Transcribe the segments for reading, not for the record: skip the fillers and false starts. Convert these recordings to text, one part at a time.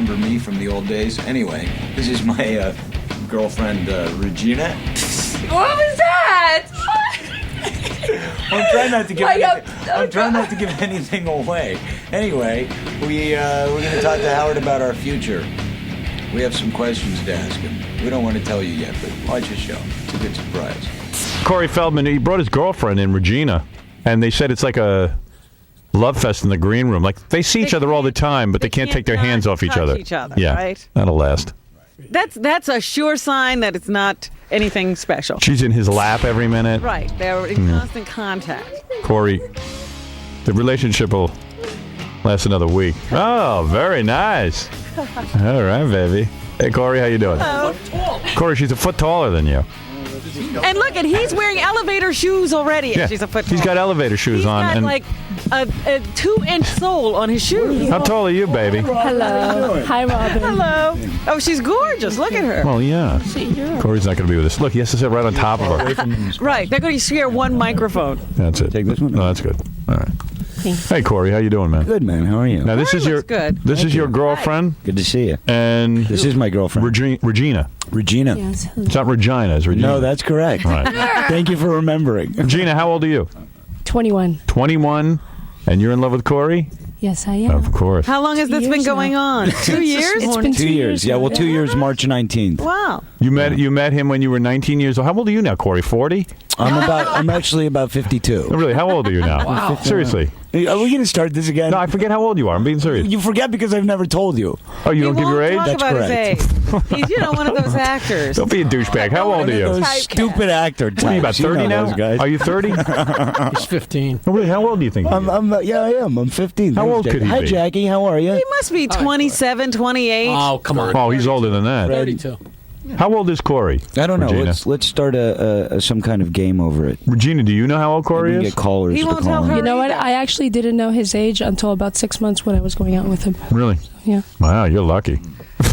remember me from the old days. Anyway, this is my girlfriend, Regina. What was that? I'm trying not to give anything away. Anyway, we're going to talk to Howard about our future. We have some questions to ask him. We don't want to tell you yet, but watch the show. It's a good surprise. Corey Feldman, he brought his girlfriend in, Regina, and they said it's like a love fest in the green room. Like, they see each other all the time, but they can't take their hands off each other. Yeah, right? That'll last. That's a sure sign that it's not anything special. She's in his lap every minute. Right. They're in constant contact. Corey, the relationship will last another week. Oh, very nice. All right, baby. Hey, Corey, how you doing? Hello. Corey, she's a foot taller than you. And look, and he's wearing elevator shoes already. Yeah, She's a foot he's tall. got elevator shoes He's on. got And like a 2-inch sole on his shoes. how tall are you, baby? Hello. Hi, Robin. Hello. Oh, Oh, she's gorgeous. Look at her. Well, yeah. Corey's not going to be with us. Look, he has to sit right on top of her. Right. They're going to share one microphone. That's it. Take this one? No, that's good. All right. Hey, Corey, how you doing, man? Good, man. How are you? Now, this Corey is your looks good. This is your girlfriend, Good to see you. and This is my girlfriend. Regina. Regina. Yes. It's not Regina, it's Regina. No, that's correct. Right. Thank you for remembering. Regina, how old are you? 21. 21, and you're in love with Corey? Yes, I am. Of course. How long has this been years going now. on? 2 years? It's been 2 years. Yeah, well, 2 years, now. March 19th. Wow. You met him when you were 19 years old. How old are you now, Corey? 40? I'm actually about 52. No, really, how old are you now? Wow. Seriously. Are we going to start this again? No, I forget how old you are. I'm being serious. You forget because I've never told you. Oh, you He don't give your won't age? talk That's about correct. his age. He's, one of those actors. Don't be a douchebag. How old are you? Those Typecast. stupid actor types. What are you, about 30 know now? those guys. Are you 30? He's 15. No, really, how old do you think? Yeah, I am. I'm 15. How Thanks, old Jackie. could he Hi, be? Jackie. How are you? He must be 27, 28. Oh, come on. Oh, he's older than that. 32. How old is Corey? I don't know. Regina. Let's start some kind of game over it. Regina, do you know how old Corey We can is? get callers He to won't call tell in. her. You know what? either. I actually didn't know his age until about 6 months when I was going out with him. Really? Yeah. Wow, you're lucky.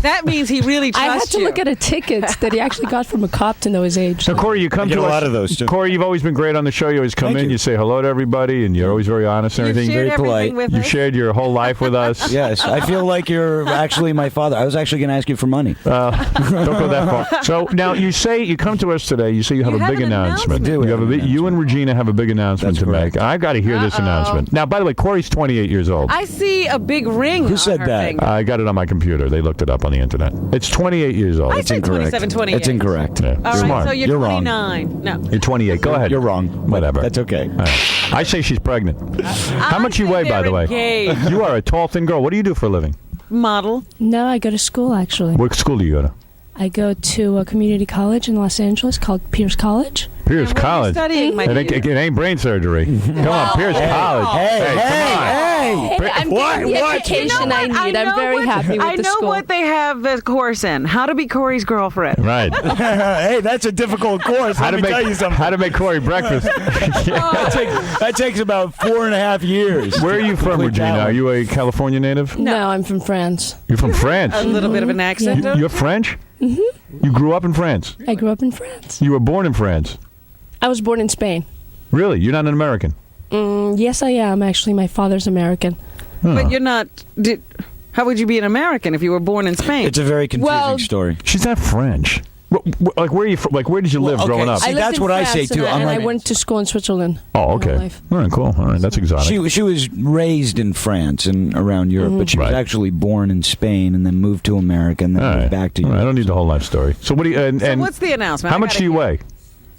That means he really trusts I had to you. look at a ticket that he actually got from a cop to know his age. Now, Corey, you come I get to a us. lot of those, too. Corey, you've always been great on the show. You always come Thank in, you. you say hello to everybody, and you're always very honest and You've everything. shared very everything polite. with You've us. shared your whole life with us. Yes, I feel like you're actually my father. I was actually going to ask you for money. Don't go that far. So now you come to us today. You say you have You a have big an announcement. announcement. You have a big, you and Regina have a big announcement That's to correct. make. I've got to hear this announcement. Now, by the way, Corey's 28 years old. I see a big ring Who on said her that? finger. I got it on my computer. They looked it up on the internet. It's 28 years old. I It's said incorrect. 27, 28. It's incorrect. Yeah. All right, Smart. so you're, You're wrong. 29. No. You're 28. Go ahead. You're wrong. Whatever. That's okay. All right. I say she's pregnant. How much you I weigh, think by the they're way? engaged. You are a tall, thin girl. What do you do for a living? Model. No, I go to school, actually. What school do you go to? I go to a community college in Los Angeles called Pierce College. Pierce And what are you College. studying, my It dear? ain't brain surgery. Come on, Pierce College. Hey, come on. Hey, I'm getting the education I need. I'm very happy with I the know school. what they have the course in. How to be Corey's girlfriend. Right. Hey, that's a difficult course. How Let to me tell you make something. how to make Corey breakfast. That takes about 4.5 years. Where are you from, Complete Regina? that Are one. you a California native? No, I'm from France. You're from France. A little bit of an accent. You're French? Mm-hmm. You grew up in France. I grew up in France. You were born in France. I was born in Spain. Really? You're not an American? Yes, I am. Actually, my father's American. But you're not. How would you be an American if you were born in Spain? It's a very confusing Well- story. She's not French. Like where are you from? Like where did you live Well, okay, growing up? see, I lived that's in what I France say, too. And, I'm I like- went to school in Switzerland. Oh, my okay. life. All right, cool. All right, that's exotic. She was raised in France and around Europe, but she was Right. actually born in Spain and then moved to America and then All moved right. back to All right, I Europe. don't need the whole life story. So what do you? And what's the announcement? how I much gotta do you hear. weigh?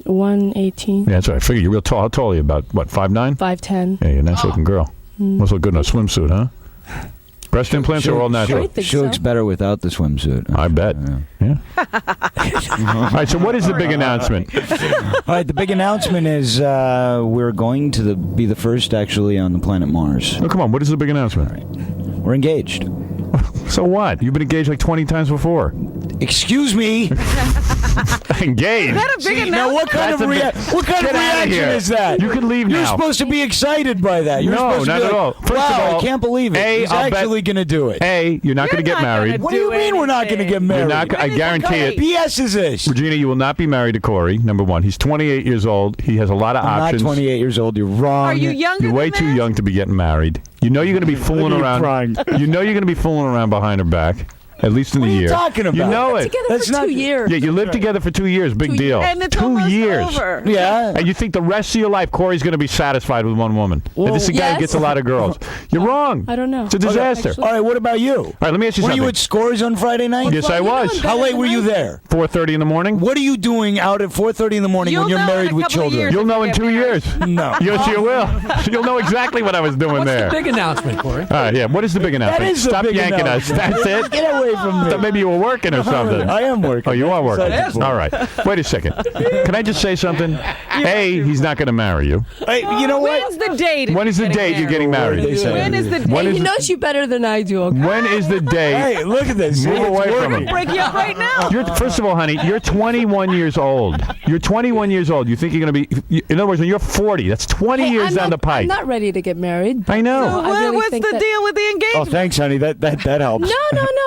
118, Yeah, that's right. I figure you're real tall. How tall are you? About what? 5'9"? 5'10. Yeah, you're a nice looking girl. Must look good in a swimsuit, huh? Breast implants are all natural. I think She looks so. better without the swimsuit. I bet. Yeah. Yeah. All right. So what is the big announcement? All right, the big announcement is we're going to be the first actually on the planet Mars. Oh, come on. What is the big announcement? We're engaged. So what? You've been engaged like 20 times before. Excuse me. Engaged. Is that a big announcement? Now, what kind That's of a big- what kind of Get outta reaction here. is that? You can leave You're now. supposed to be excited by that. You're No, supposed to not be at like, all. First of wow, all, I can't believe it. A, He's I'll bet- actually going to do it. A, you're not going to You're get not married. gonna What do you do mean we're not going to get anything. married? You're not. I guarantee it. BS is this? Regina, you will not be married to Corey. Number one, he's 28 years old. He has a lot of I'm not options. 28 years old. You're wrong. Are you younger You're way than too that? young to be getting married. You know you're going to be fooling Look at you around. crying. You know you're going to be fooling around behind her back. At least in What a are you year. talking about? You know it. Together That's for not- 2 years. Yeah, you lived together for 2 years. Big deal. And it's 2 almost years. over. Yeah. And you think the rest of your life, Corey's going to be satisfied with one woman? Well, This is a guy who Yes. gets a lot of girls. You're wrong. I don't know. It's a disaster. Actually- All right, what about you? All right, let me ask you Were something. you at Scores on Friday night? Yes, I was. How late were you there? 4:30 in the morning. What are you doing out at 4:30 in the morning when You'll you're know in married a with couple of children? years. You'll know in 2 years. No. Yes, you will. You'll know exactly what I was doing there. Big announcement, Corey. All right, yeah. What is the big announcement? is the Stop big yanking announcement. us. That's it. Get away from I me. thought maybe you were working or something. I am working. Oh, you are working. Besides the point. All right. Wait a second. Can I just say something? A, he's not going to marry you. Hey, you know what? When's the date? When is the date you're getting married? They say. When is the date? When He is knows you better than I do. Okay? when is the day? Hey, look at this. Move See, it's away from working. him. Break you up right now. First of all, honey, you're 21 years old. You're 21 years old. You think you're going to be? In other words, when you're 40, that's 20 years I'm down the not, pike. I'm not ready to get married. I know. So I really What's think the that- deal with the Oh, engagement? thanks, honey. That helps. No.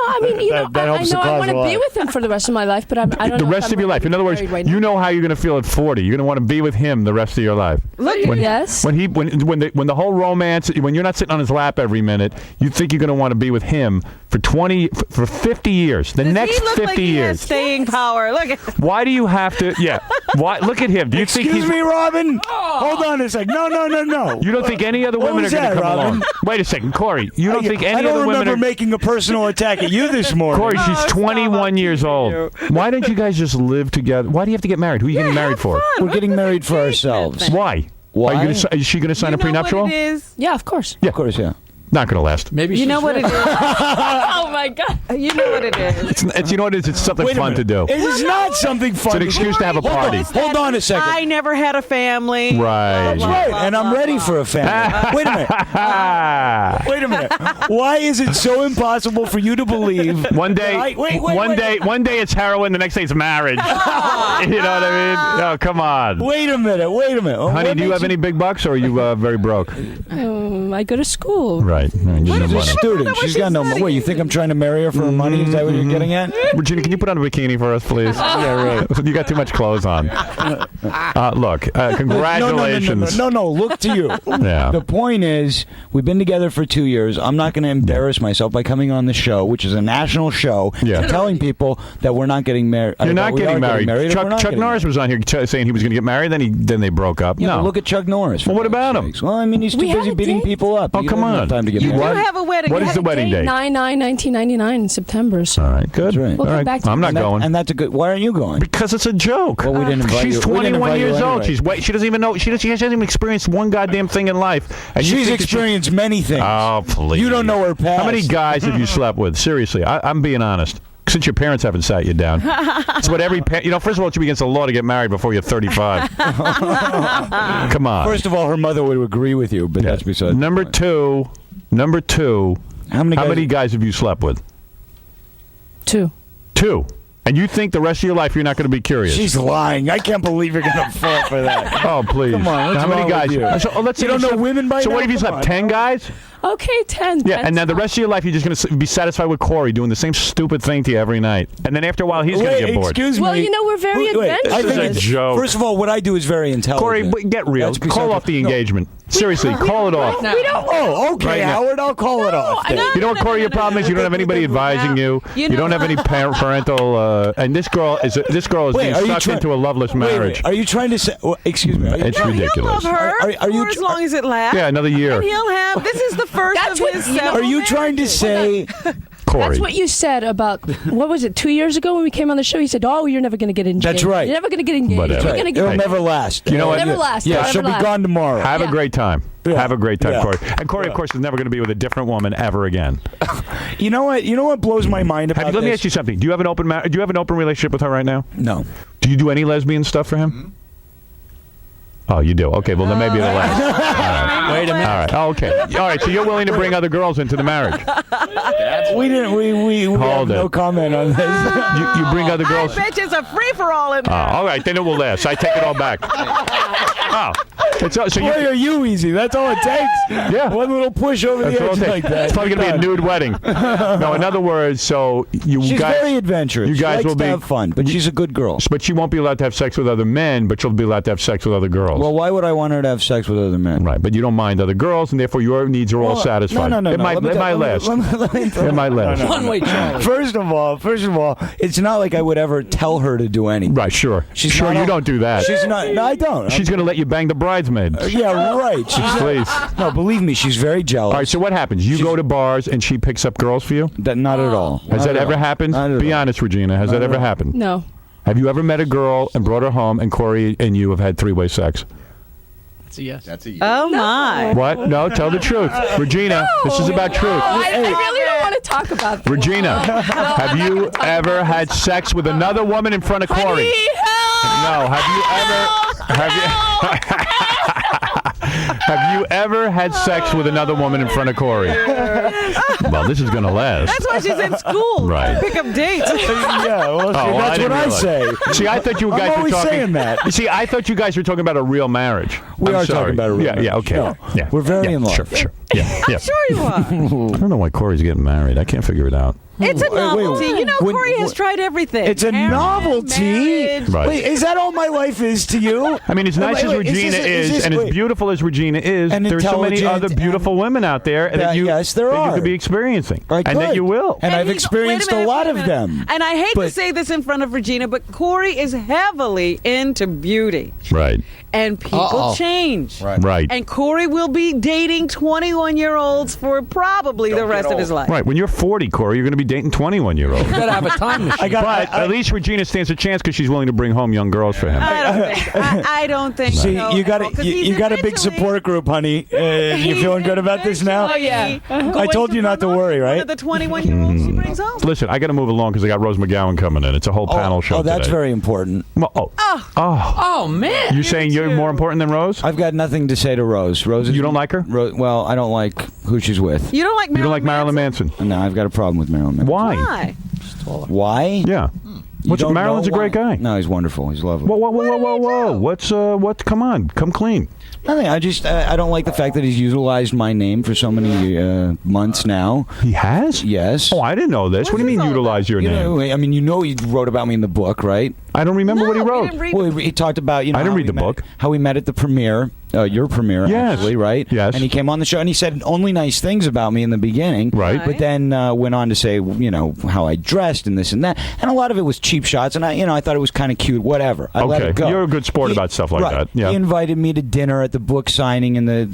I mean, you know, That I helps know the I cause want a to lot. be with him for the rest of my life, but I don't The know if rest I'm of your ready life. to In other get words, married right you now. know how you're going to feel at 40. You're going to want to be with him the rest of your life. Yes. When the whole romance, when you're not sitting on his lap every minute, you think you're going to want to be with him for 50 years. The Does next he look 50 like he has years. staying power? Look at Why do you have to? Yeah. Why? Look at him. Do you think Excuse he's? me, Robin. Hold on a second. No. You don't think any other What women are was going to that, come Robin? along? Wait a second, Corey. You don't think I any don't other women remember are? making a personal attack at you this morning. Corey, she's 21 years old. Why don't you guys just live together? Why do you have to get married? Who are you getting married for? We're getting married for ourselves. Why? Why? Is she going to sign a prenuptial? What it is? Yeah, of course. Yeah, of course, yeah. Not going to last. Maybe You she's know what it rich. is. Oh my God. You know what it is. It's you know what it is? It's something Wait a fun to minute. do. It is not something fun. It's an to excuse do. to have a party. Hold on a second. I never had a family. Right. That's right, and I'm ready for a family. Wait a minute. Wait a minute. Why is it so impossible for you to believe? One day, Wait. one day it's heroin, the next day it's marriage. You know what I mean? Oh, come on. Wait a minute. Oh, Honey, what do you makes have any big bucks, or are you very broke? I go to school. Right. She's a Money. student. She's got no money. Wait, you think I'm trying to marry her for her money? Is that what you're getting at? Regina, can you put on a bikini for us, please? Yeah, right. You got too much clothes on. Look, congratulations. No. Look to you. Yeah. The point is, we've been together for 2 years. I'm not going to embarrass myself by coming on the show, which is a national show, Yeah. and telling people that we're not getting married. You're not getting married. or we're Chuck not getting Norris married. was on here saying he was going to get married. Then they broke up. Yeah, no. but look at Chuck Norris. for Well, what God's about him? sakes. Well, I mean, he's too We had busy a beating date. people up. Oh, He come doesn't have on. time to get You married. what? You have a wedding. What You is had the a wedding date? 9/9/1999 in September. So. All right, good. That's right. We'll All come right. back to I'm not this. going. And that's a good. Why aren't you going? Because it's a joke. Well, we didn't invite She's you. We didn't 21 invite you years old. anyway. She doesn't even know. She hasn't even experienced one goddamn thing in life. And you She's think that experienced many things. Oh, please. You don't know her past. How many guys have you slept with? Seriously, I'm being honest. Since your parents haven't sat you down. It's what every first of all, it should be against the law to get married before you're 35. Come on. First of all, her mother would agree with you, but that's besides. Number two. How Many guys have you slept with? 2. 2. And you think the rest of your life you're not going to be curious? She's lying. I can't believe you're going to fall for that. Oh, please. Come on, what's How many wrong guys? with you? So, let's say You don't know women by So now? what have you Come slept? on. 10 guys? Okay, 10. Yeah, and now the rest of your life you're just going to be satisfied with Corey doing the same stupid thing to you every night. And then after a while he's going to get bored. Excuse Well, me. you know, we're very Wait, I adventurous. think This is a it's- joke. First of all, what I do is very intelligent. Corey, get real. That's besides Call off the no. engagement. Seriously, call it off. We don't. Oh, okay, Right now. Howard. I'll call it off. then. You know what, Corey? Your problem is you don't have anybody advising you. You don't have any parental. And this girl is being are you sucked into a loveless marriage. Are you trying to say? Excuse me. It's He'll ridiculous. love her Are you for as tr- long as it lasts. Yeah, another year. And he'll have. This is the first That's of what- his you know- several Are you trying to marriages. say? Corey. That's what you said about, what was it, 2 years ago when we came on the show? You said, oh, you're never going to get engaged. That's right. You're never going to get engaged. Whatever. You're Right. gonna It'll get never last. You know what? Never last. Yeah, Never she'll be last. gone tomorrow. Have a Yeah. great time. Yeah. Have a great time, Yeah. Corey. And Corey, of course, is never going to be with a different woman ever again. You know what? You know what blows my mind about Let me this? ask you something. Do you have an open relationship with her right now? No. Do you do any lesbian stuff for him? Oh, you do. Okay, well then maybe it'll last. All right. Wait a minute. All right. Oh, okay. All right. So you're willing to bring other girls into the marriage? We didn't. We have Hold no it. comment on this. You bring other I girls. bet it's a free for all in there. All right, then it will last. I take it all back. Oh. So Boy, are you easy. That's all it takes. Yeah. One little push over That's the all edge it takes. like that. It's probably going to be a nude wedding. No, in other words, so you She's guys... very adventurous. You guys she likes will to be... have fun, but she's a good girl. But she won't be allowed to have sex with other men, but she'll be allowed to have sex with other girls. Well, why would I want her to have sex with other men? Right, but you don't mind other girls, and therefore your needs are all satisfied. No. It might last. It might last. One-way Charlie. First of all, it's not like I would ever tell her to do anything. Right, sure. She's sure, not you don't do that. She's not. No, I don't. She's going to let you bang the bridesmaids. Yeah, right. Please. No, believe me, she's very jealous. All right, so what happens? You go to bars, and she picks up girls for you? Not at all. Has that ever happened? Be honest, Regina. Has that ever happened? No. Have you ever met a girl and brought her home, and Corey and you have had three-way sex? That's a yes. That's a yes. Oh, my. What? No, tell the truth. Regina, this is about truth. I really don't want to talk about this. Regina, have you ever had sex with another woman in front of Corey? No. Have you ever had sex with another woman in front of Corey? Well, this is going to last. That's why she's in school. Right. Pick up dates. Yeah, well, see, I that's didn't what I realize. say. See, I thought you guys I'm were always talking. saying that. See, I thought you guys were talking about a real marriage. We I'm are sorry. talking about a real marriage. Yeah, okay. No, Yeah. we're very in love. Sure. Yeah. I'm sure you are. I don't know why Corey's getting married. I can't figure it out. It's a novelty. wait. You know, When- Corey has tried everything. It's a Marriage, novelty. marriage. Right. Wait, is that all my life is to you? I mean, as nice as Wait, Regina is, and as beautiful as Regina is, And there's so many intelligent other beautiful and- women out there that you yes, there that you are. could be experiencing, I and that could. you will. And I've he's- experienced wait a lot wait of minute. them. And I hate to But- say this in front of Regina, but Corey is heavily into beauty. Right. And people change. Right. And Corey will be dating 21-year-olds for probably the rest of his life. Right. When you're 40, Corey, you're going to be dating 21-year-olds. You gotta have a time machine. But at least Regina stands a chance because she's willing to bring home young girls for him. I don't think See, so. you got at all, 'cause you he's got a big eventually- support group, honey. You feeling good about this now? Oh, yeah. I told you not to worry, right? One of the 21-year-olds she brings home. Listen, I got to move along because I got Rose McGowan coming in. It's a whole panel show Oh, that's today. very important. Well, Oh, man. You're saying you're more important than Rose? I've got nothing to say to Rose. Rose, You don't like her? Well, I don't like who she's with. You don't like Marilyn You don't like Marilyn Manson? No, I've got a problem with Marilyn Manson. Why? Why? Why? Yeah. You What's don't Marilyn's a know great why. guy. No, he's wonderful. He's lovely. Whoa. What's come on, come clean. Nothing. I don't like the fact that he's utilized my name for so many months now. He has? Yes. Oh, I didn't know this. What do you mean utilize your You name? know, I mean, he wrote about me in the book, right? I don't remember what he No, we wrote. didn't read Well, he talked about, I didn't how read we the met- book. how we met at the premiere, your premiere, Yes. actually, right? Yes. And he came on the show and he said only nice things about me in the beginning, Right. But then went on to say, how I dressed and this and that, and a lot of it was cheap shots, and I thought it was kind of cute, whatever. I let Okay. it go. You're a good sport about stuff like that. Yeah. He invited me to dinner at the book signing and the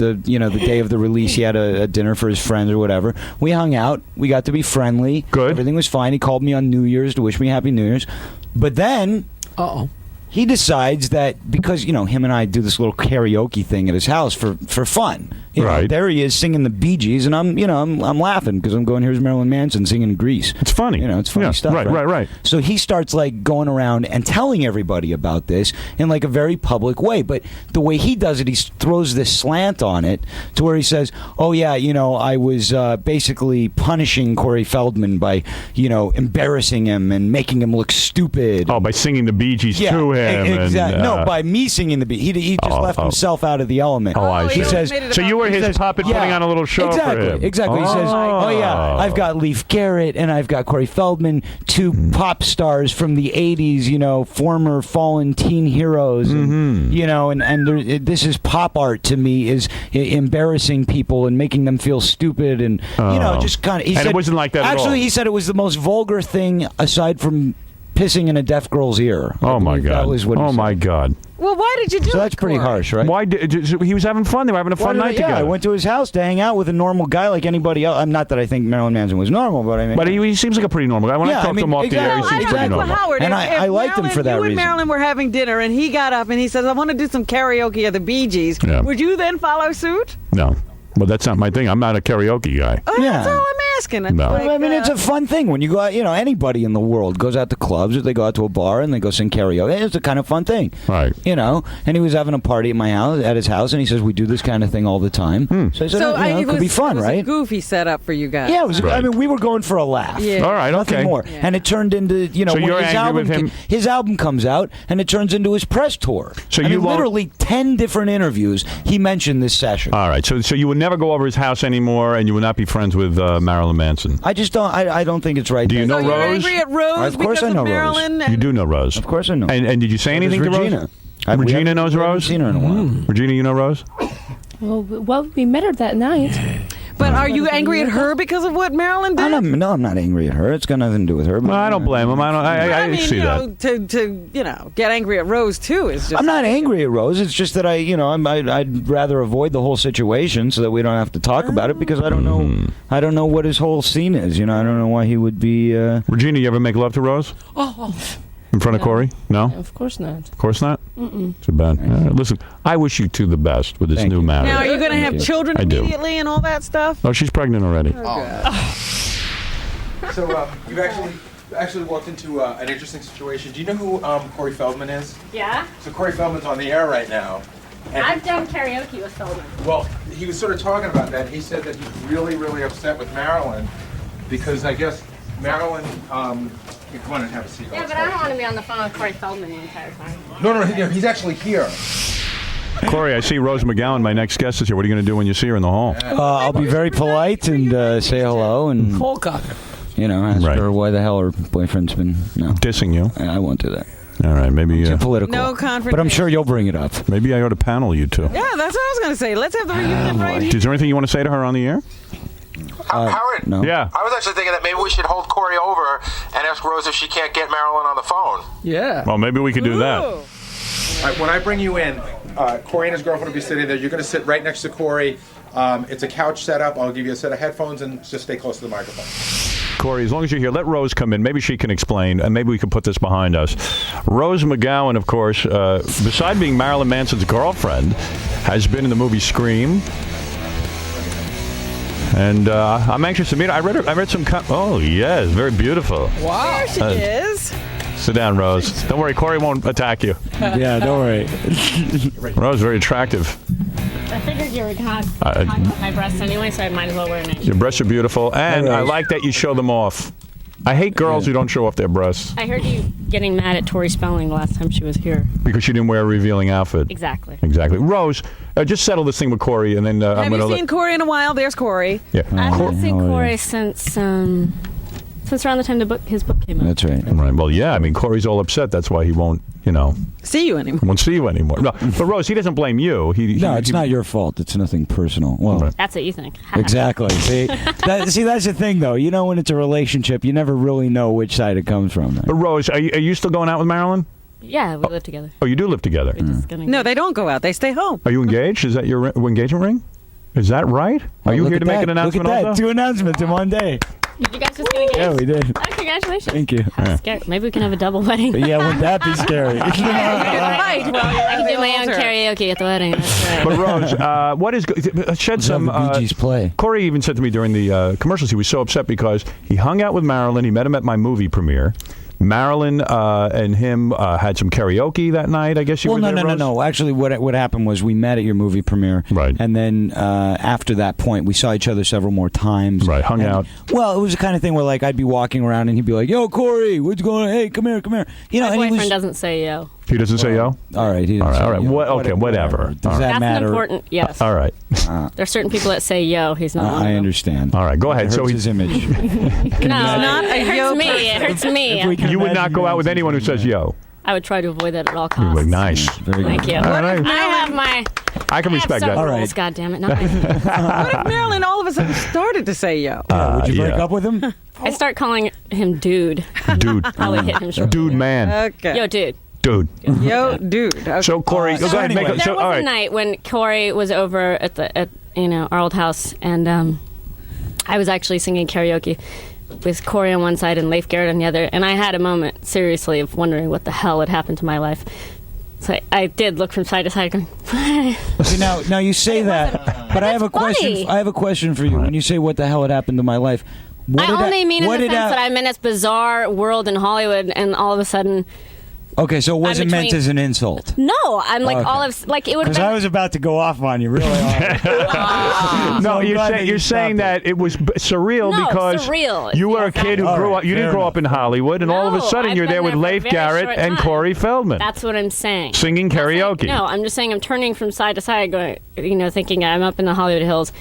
day of the release. He had a dinner for his friends or whatever. We hung out. We got to be friendly. Good. Everything was fine. He called me on New Year's to wish me Happy New Year's, but then Uh-oh. he decides that because him and I do this little karaoke thing at his house for fun. Right. There he is singing the Bee Gees, and I'm laughing because I'm going, here's Marilyn Manson singing Grease. It's funny. It's funny Yeah, stuff. right. So he starts like going around and telling everybody about this in like a very public way. But the way he does it, he throws this slant on it to where he says, "Oh yeah, I was basically punishing Corey Feldman by embarrassing him and making him look stupid." Oh, by singing the Bee Gees to him. Exactly. And, No, by me singing the Bee. He just left himself out of the element. Oh, I see. He says, So you were his says, puppet putting on a little show exactly, for him. Exactly. He says, "Oh yeah, I've got Leif Garrett and I've got Corey Feldman, two pop stars from the '80s, former fallen teen heroes, and, this is pop art to me, is embarrassing people and making them feel stupid, and just kind of." And it wasn't like that at all. Actually, he said it was the most vulgar thing aside from pissing in a deaf girl's ear. Oh my God. That was what he Oh said. my God. Well, why did you do So it, that's pretty Corey? harsh, right? Why he was having fun? They were having a fun night Yeah, together. I went to his house to hang out with a normal guy like anybody else. Not that I think Marilyn Manson was normal, but I mean, But he seems like a pretty normal guy. When I talk to him off the air, he exactly. seems pretty normal. Howard, And if I liked him Marilyn- for that you reason. and Marilyn were having dinner, and he got up and he says, "I want to do some karaoke of the Bee Gees." Yeah. Would you then follow suit? No. Well, that's not my thing. I'm not a karaoke guy. Oh, Yeah. that's all I'm asking. It's No. like, I mean, it's a fun thing when you go out. Anybody in the world goes out to clubs or they go out to a bar and they go sing karaoke. It's a kind of fun thing, Right. And he was having a party at his house, and he says we do this kind of thing all the time. So I said, it could be fun, it was right? a goofy setup for you guys. Yeah, it was. Right. I mean, we were going for a laugh. Yeah. All right. Nothing Okay. more. Yeah. And it turned into, So when you're angry with him? his album comes out, and it turns into his press tour. So I you mean, won't- literally 10 different interviews, he mentioned this session. All right. So you would never go over his house anymore, and you would not be friends with Marilyn Manson. I just don't. I don't think it's right. Do you know So you're Rose? angry at Rose Of course because I know of Rose. Marilyn? You do know Rose. Of course I know. And did you say anything to Regina. Rose? Regina knows we haven't Rose? seen her in a while. Regina, you know Rose? Well, we met her that night. But are you angry at her because of what Marilyn did? I'm not angry at her. It's got nothing to do with her. Well, I don't blame him. I mean, see that. to get angry at Rose too is just. I'm not angry at Rose. It's just that I'd rather avoid the whole situation so that we don't have to talk about it because I don't know. I don't know what his whole scene is. I don't know why he would be. Regina, you ever make love to Rose? In front of Corey? No? Of course not. Of course not? Too bad. Listen, I wish you two the best with this Thank new you. marriage. Now, are you going to Thank have you. children I do. immediately and all that stuff? Oh, she's pregnant already. So you've actually walked into an interesting situation. Do you know who Corey Feldman is? Yeah, So Corey Feldman's on the air right now. And I've done karaoke with Feldman. well, he was sort of talking about that. He said that he's really, really upset with Marilyn because I guess Marilyn. You come on and have a seat. Yeah, but I don't want to be on the phone with Corey Feldman the entire time. No, he's actually here. Corey, I see Rose McGowan, my next guest, is here. What are you going to do when you see her in the hall? I'll be very polite and say hello and Polka. ask Right. her why the hell her boyfriend's been. No, Dissing you. I won't do that. All right, maybe Too political. No confrontation. But I'm sure you'll bring it up. maybe I ought to panel you two. Yeah, that's what I was going to say. Let's have the reunion right here. Is there anything you want to say to her on the air? Howard, No. Yeah. I was actually thinking that maybe we should hold Corey over and ask Rose if she can't get Marilyn on the phone. Yeah. Well, maybe we could do that. Ooh. All right, when I bring you in, Corey and his girlfriend will be sitting there. You're going to sit right next to Corey. It's a couch setup. I'll give you a set of headphones and just stay close to the microphone. Corey, as long as you're here, let Rose come in. Maybe she can explain, and maybe we can put this behind us. Rose McGowan, of course, beside being Marilyn Manson's girlfriend, has been in the movie Scream. And I'm anxious to meet her. I read some. Oh, yes, very beautiful. Wow. There she is. Sit down, Rose. Don't worry, Corey won't attack you. Yeah, don't worry. Rose, very attractive. I figured you were talking about my breasts anyway, so I might as well wear an inch. Your breasts are beautiful, and Hey, I Rose. like that you show them off. I hate girls who don't show off their breasts I heard you getting mad at Tori Spelling the last time she was here. because you didn't wear a revealing outfit. Exactly. Exactly. Rose, just settle this thing with Corey, and then I'm Have going to you seen Corey in a while? There's Corey. Yeah. I haven't seen how are Corey you? since around the time his book came out. That's right. Right. Well, yeah. I mean, Corey's all upset. That's why he won't, See you anymore. won't see you anymore. No, but Rose, he doesn't blame you. No, it's not your fault. It's nothing personal. Well, Right. That's what you think. exactly. See, that's the thing, though. When it's a relationship, you never really know which side it comes from. But Rose, are you still going out with Marilyn? Yeah, we live together. Oh, you do live together. We're just gonna No, they don't go out. They stay home. Are you engaged? Is that your engagement ring? Is that right? Are you Look here at to make that. an announcement Look at that. also? 2 announcements in one day. Did you guys just get engaged? Yeah, we did. Oh, congratulations. Thank you. How scary. Maybe we can have a double wedding. Yeah, wouldn't that be scary? Right. Well, I can do my own karaoke at the wedding. That's right. But Rose, what is shed some? Bee Gees play. Corey even said to me during the commercials he was so upset because he hung out with Marilyn. He met him at my movie premiere. Marilyn and him had some karaoke that night. I guess you were there, Rose? No. Actually, what happened was we met at your movie premiere, Right. And then after that point, we saw each other several more times. Right, hung out. Well, it was the kind of thing where like I'd be walking around and he'd be like, "Yo, Corey, what's going on? Hey, come here." My and he boyfriend was doesn't say yo. He doesn't say yo? all right. He didn't say All right. yo. Okay, whatever. Does All right. that That's matter? an important. Yes. All right. There's certain people that say yo. He's not. one of I them. understand. All right, go ahead. It So hurts he- his image. No, not a it yo hurts me. person. It hurts me. If we can You would not imagine go out with his anyone who image. says yo. I would try to avoid that at all You costs. would. Nice. Very Thank good. you. All right. I have my. I can respect that. All Rules, right. God damn it! Not my, What if Marilyn all of a sudden started to say yo? Would you break yeah. up with him? I start calling him dude. Dude. Probably hit him short. Dude, man. Okay. Yo, dude. Dude. Yo, dude. Okay. So, Corey, go ahead and make anyway. a... There So, was all a right. night when Corey was over at our old house, and I was actually singing karaoke with Corey on one side and Leif Garrett on the other, and I had a moment, seriously, of wondering what the hell had happened to my life. So I did look from side to side, going, See, now you say that, but I have a question. funny. I have a question for you. When you say what the hell had happened to my life, I only mean in the sense that I'm in this bizarre world in Hollywood, and all of a sudden. Okay, so it wasn't meant as an insult. No, I'm like all of like it would. Because I was about to go off on you, really. No, you're saying that it was surreal because surreal. you were a kid who grew up. You didn't grow up in Hollywood, and all of a sudden you're there with Leif Garrett and Corey Feldman. That's what I'm saying. Singing karaoke. No, I'm just saying I'm turning from side to side, going, thinking I'm up in the Hollywood Hills,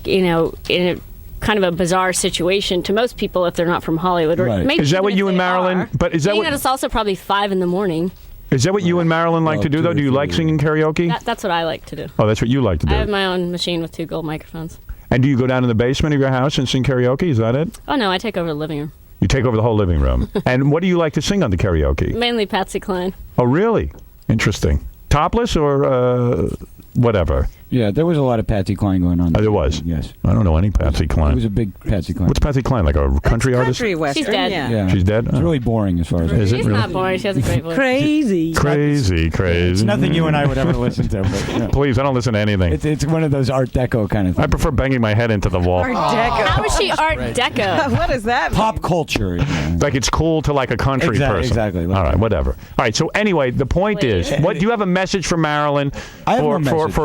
in a kind of a bizarre situation to most people if they're not from Hollywood. Or maybe is that what you and Marilyn? But is that what? It's also probably 5 a.m. Is that what you and Marilyn like to do, though? Do you like singing karaoke? That's what I like to do. Oh, that's what you like to do. I have my own machine with 2 gold microphones. And do you go down in the basement of your house and sing karaoke? Is that it? Oh, no, I take over the living room. You take over the whole living room. And what do you like to sing on the karaoke? Mainly Patsy Cline. Oh, really? Interesting. Topless or whatever? Yeah, there was a lot of Patsy Cline going on. There was? Yes. I don't know any Patsy Cline. It was a big Patsy Cline. What's Patsy Cline, like a country artist? Country western. She's dead. Yeah. She's dead? It's really boring as far as Is it She's really? not boring. She has a great voice. Crazy. Crazy. It's nothing you and I would ever listen to. But, Please, I don't listen to anything. It's one of those Art Deco kind of things. I prefer banging my head into the wall. Art Deco. How is she Art Deco? What is that? Pop culture. Like it's cool to like a country person. Exactly. All right, whatever. All right, so anyway, the point is, what do you have a message for Marilyn I have no message.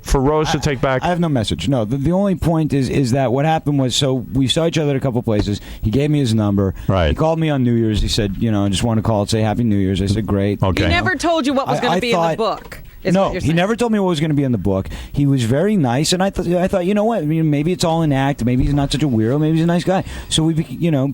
for Rose to take back? I have no message. No, the only point is that what happened was, so we saw each other at a couple places. He gave me his number. Right. He called me on New Year's. He said, I just want to call and say Happy New Year's. I said, great. Okay. He never told you what was going to be in the book. No, he never told me what was going to be in the book. He was very nice, and I thought, you know what? I mean, maybe it's all an act. Maybe he's not such a weirdo. Maybe he's a nice guy. So we,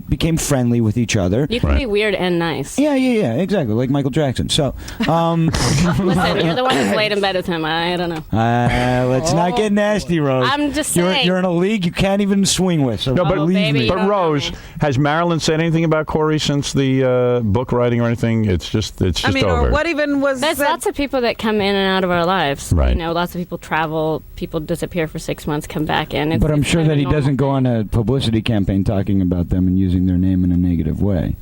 became friendly with each other. You can be weird and nice. Yeah, exactly, like Michael Jackson. So, listen, you're the one who's laid in bed with him. I don't know. Let's not get nasty, Rose. I'm just saying. You're in a league you can't even swing with. So no, but believe me. But Rose, has Marilyn said anything about Corey since the book writing or anything? It's just over. Or what even was? There's lots of people that come in and out of our lives. Right. Lots of people travel. People disappear for 6 months, come back in. But I'm sure that he doesn't go on a publicity campaign talking about them and using their name in a negative way.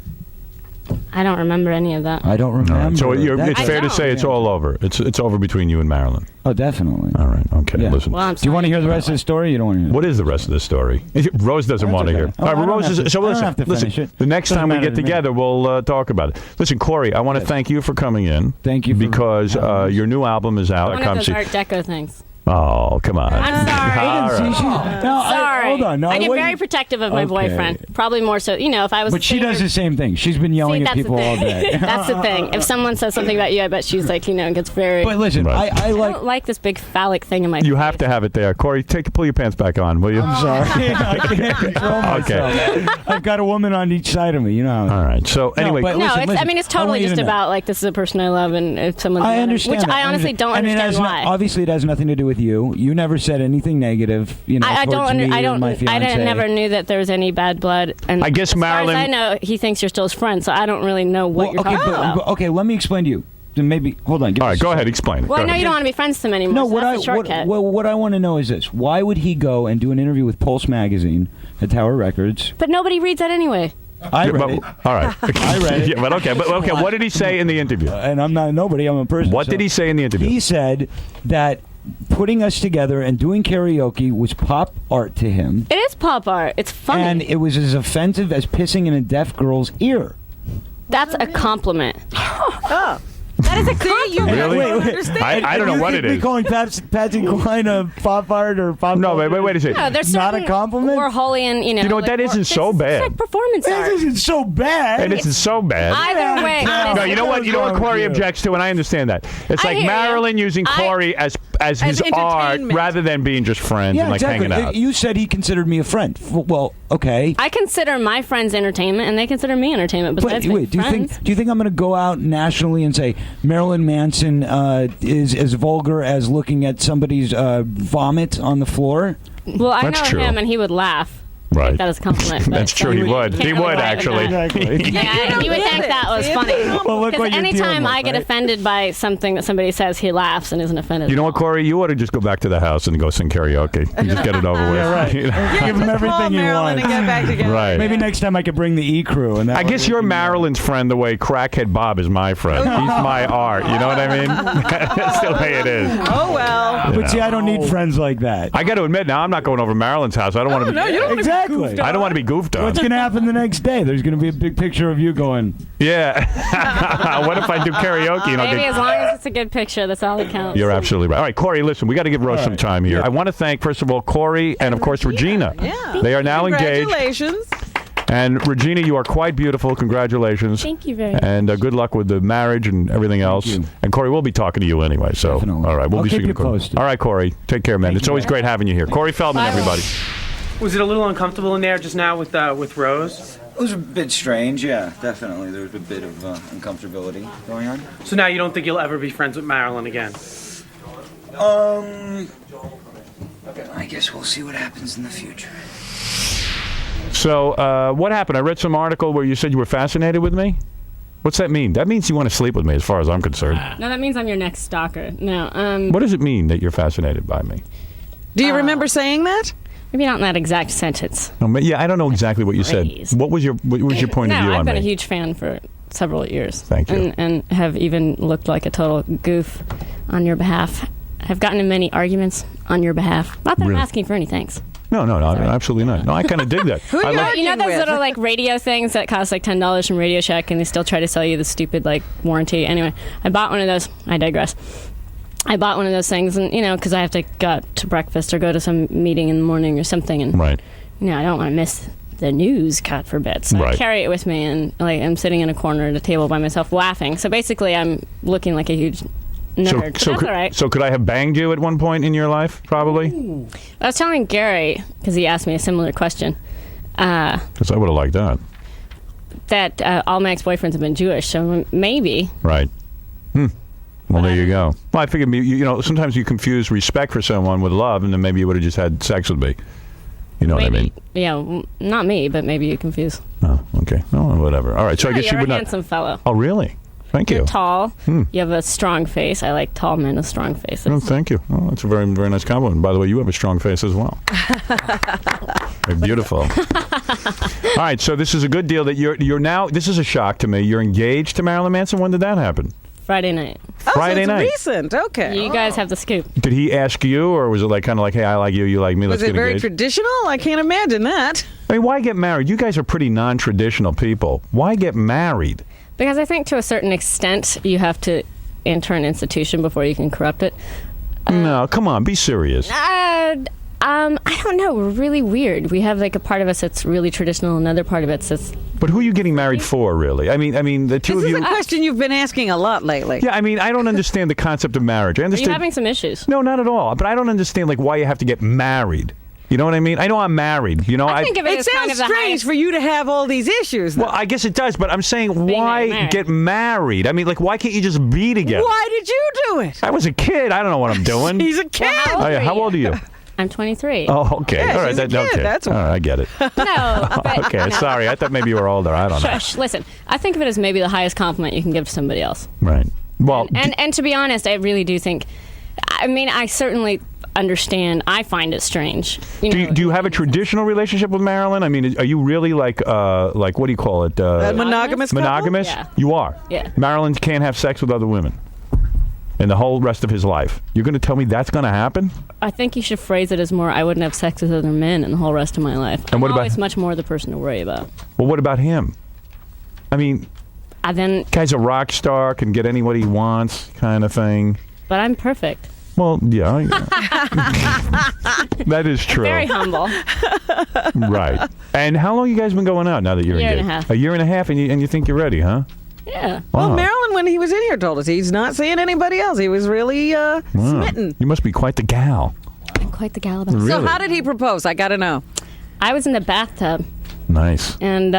I don't remember any of that. I don't remember. Right. So it's fair to say it's all over. It's over between you and Marilyn. Oh, definitely. All right. Okay. Yeah. Listen. Well, do you want to hear the rest of the story? Or you don't want to hear? What is the rest of the story? Rose doesn't want to hear. Oh, All right, Rose is, so I don't listen. have to finish it. The next Doesn't time we matter get to me. together, we'll talk about it. Listen, Corey, I want to thank you for coming in. Thank you. Because your new album is out. One of those Art Deco things. Oh, come on. I'm sorry. All right. Sorry. Hold on. No, I get very protective of my boyfriend. Probably more so, if I was. But she does the same thing. She's been yelling at people all day. That's the thing. If someone says something about you, I bet she's like, gets very. But listen, Right. I like. don't like this big phallic thing in my. You face. have to have it there. Corey, pull your pants back on, will you? I'm sorry. I can't control myself. I've got a woman on each side of me. You know how. All right. So anyway, but No, listen, it's totally just about like this is a person I love, and if someone. I understand. Which that. I honestly don't And it understand has why. obviously, it has nothing to do with you. You never said anything negative. I towards me I or don't. my I fiancé. never knew that there was any bad blood. And I guess as Marilyn. far as I know, he thinks you're still his friend, so I don't really know what you're talking about. Okay, let me explain to you. Then maybe hold on. All right, go ahead. Explain it. Well, Go I know ahead. you don't want to be friends with him anymore. No, so what that's a I shortcut. what I want to know is this: why would he go and do an interview with Pulse magazine at Tower Records? But nobody reads that anyway. I read it. All right. I read it. Yeah, but okay. What did he say in the interview? And I'm not nobody. I'm a person. What did he say in the interview? He said that putting us together and doing karaoke was pop art to him, It is pop art. It's funny. and it was as offensive as pissing in a deaf girl's ear. That's a compliment. That is a compliment. Really? Wait. I don't know what it You is. calling Patsy Cline a pop art or pop? No, wait a second. No, there's Not a certain compliment? Warholian, You know what? That isn't so bad. It's like performance This art. isn't so bad. And it's so bad. Either way. No, you know what? You know what What's wrong Corey with you? objects to, and I understand that. It's I like hear you. Marilyn using Corey as his art entertainment. rather than being just friends Yeah, and like exactly. hanging out. You said he considered me a friend. Well, okay. I consider my friends entertainment, and they consider me entertainment. Besides being Wait. Do friends. you think I'm going to go out nationally and say Marilyn Manson is as vulgar as looking at somebody's vomit on the floor? Well, I That's know true. him, and he would laugh. Right. That is a compliment. but That's true. He would. can't He really would blame him actually. that. Exactly. Yeah, he would think that was funny. Well, look Because what you're anytime dealing with, I get right? offended by something that somebody says, he laughs and isn't offended. You know what, Corey? You ought to just go back to the house and go sing karaoke and just get it over with. Yeah, right. You know? Give him everything he Marilyn wants. and get back together. Right. Maybe next time I could bring the E crew. And that I guess you're Marilyn's friend the way Crackhead Bob is my friend. He's my art. You know what I mean? That's the way it is. Oh well. But see, I don't need friends like that. I got to admit, now I'm not going over to Marilyn's house. I don't want to. No, you don't. Exactly. Exactly. I don't want to be goofed on. What's going to happen the next day? There's going to be a big picture of you going. Yeah. What if I do karaoke and I'll Maybe get... as long as it's a good picture, that's all that counts. You're absolutely right. All right, Corey, listen, we got to give Rose some time here. I want to thank, first of all, Corey and, of course, Regina. Yeah. They are now engaged. Congratulations. And Regina, you are quite beautiful. Congratulations. Thank you very much. And good luck with the marriage and everything else. you. And Corey, we'll be talking to you anyway. So, Definitely. all right, we'll I'll be keep seeing you Corey. posted. All right, Corey, take care, man. It's always great having you here. Corey Feldman, everybody. Was it a little uncomfortable in there just now with Rose? It was a bit strange, yeah, definitely. There was a bit of uncomfortability going on. So now you don't think you'll ever be friends with Marilyn again? I guess we'll see what happens in the future. So, what happened? I read some article where you said you were fascinated with me. What's that mean? That means you want to sleep with me, as far as I'm concerned. No, that means I'm your next stalker. No. What does it mean that you're fascinated by me? Do you remember saying that? Maybe not in that exact sentence. No, yeah, I don't know exactly what you Phrase. said. What was your point of view No, I've on been me? a huge fan for several years. Thank you. And have even looked like a total goof on your behalf. I've gotten in many arguments on your behalf. Not that Really? I'm asking for any thanks. No, absolutely not. No, I kind of dig that. Who I you like- You know those with? little like radio things that cost like $10 from Radio Shack, and they still try to sell you the stupid like warranty. Anyway, I bought one of those. I digress. I bought one of those things, and because I have to go out to breakfast or go to some meeting in the morning or something, and Right. I don't want to miss the news, God forbid. So Right. I carry it with me, and like I'm sitting in a corner at a table by myself laughing. So basically, I'm looking like a huge nerd. But that's all right. So could I have banged you at one point in your life? Probably. I was telling Gary, because he asked me a similar question, Because I would have liked that. that all my ex-boyfriends have been Jewish, so maybe. Right. Well, there you go. Well, I figured, sometimes you confuse respect for someone with love, and then maybe you would have just had sex with me. You know what I mean? Yeah, not me, but maybe you confuse. Oh, okay. Oh, whatever. All right. So I guess You're you a would not. handsome fellow. Oh, really? Thank You're you. tall. You have a strong face. I like tall men with strong faces. Oh, thank you. Oh, that's a very, very nice compliment. By the way, you have a strong face as well. Very beautiful. All right, so this is a good deal that you're now. This is a shock to me. You're engaged to Marilyn Manson. When did that happen? Friday night. Friday so it's night. recent. Okay. You guys have the scoop. Did he ask you, or was it like kind of like, hey, I like you, you like me, let's Was it get very engaged? traditional? I can't imagine that. I mean, why get married? You guys are pretty non-traditional people. Why get married? Because I think to a certain extent you have to enter an institution before you can corrupt it. No, come on, be serious. I don't know. We're really weird. We have like a part of us that's really traditional, another part of it's that's. But who are you getting married for, really? I mean, the two This of is you. a question you've been asking a lot lately. Yeah, I mean, I don't understand the concept of marriage. I Are you understand. having some issues? No, not at all. But I don't understand like why you have to get married. You know what I mean? I know I'm married. I think of it It as kind sounds of the strange highest. for you to have all these issues. Though. Well, I guess it does, but I'm saying Being why married. get married? I mean, like, why can't you just be together? Why did you do it? I was a kid. I don't know what I'm doing. He's a kid. Well, Oh, yeah. How old are you? I'm 23. Oh, okay. Yeah, all right. she's a kid, Okay. that's all right. I get it. No. But, Okay. no. Sorry. I thought maybe you were older. I don't know. Shush. Listen, I think of it as maybe the highest compliment you can give to somebody else. Right. Well, And to be honest, I really do think. I mean, I certainly understand. I find it strange. do you have a traditional relationship with Marilyn? I mean, are you really like what do you call it? Monogamous couple? Monogamous? Yeah. You are? Yeah. Marilyn can't have sex with other women in the whole rest of his life. You're going to tell me that's going to happen? I think you should phrase it as more. I wouldn't have sex with other men in the whole rest of my life. And what I'm about- always much more the person to worry about. Well, what about him? I mean, Then, guy's a rock star, can get any what he wants kind of thing. but I'm perfect. Well, yeah. That is true. Very humble. Right. And how long you guys been going out now that you're Year and a engaged? half. A year and a half, and you think you're ready, huh? Yeah. Well, Wow. Marilyn, when he was in here, told us he's not seeing anybody else. He was really Wow. smitten. You must be quite the gal. I'm quite the gal about Really? So how did he propose? I got to know. I was in the bathtub, Nice. and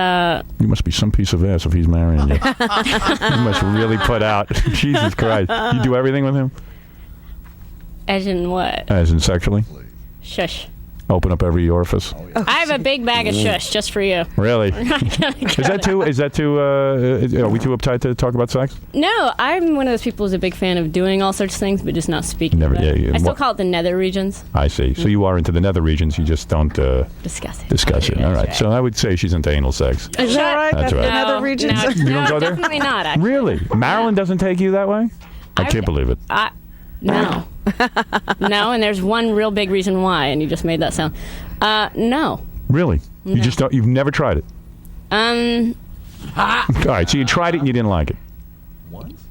You must be some piece of ass if he's marrying you. You must really put out. Jesus Christ. You do everything with him? as in what? As in sexually? Shush. Open up every orifice? I have a big bag of shush just for you. Really? Is that too, are we too uptight to talk about sex? No, I'm one of those people who's a big fan of doing all sorts of things, but just not speaking Never- about it. yeah, I still what- call it the nether regions. I see. So you are into the nether regions, you just don't Discuss it. discuss it. All right. So I would say she's into anal sex. Is that right? That's right. The nether regions? No, You don't no, go there? definitely not, actually. Really? Marilyn doesn't take you that way? I can't believe it. No. No, and there's one real big reason why, and you just made that sound. No. Really? You just don't. You've never tried it. All right, so you tried it and you didn't like it. Once?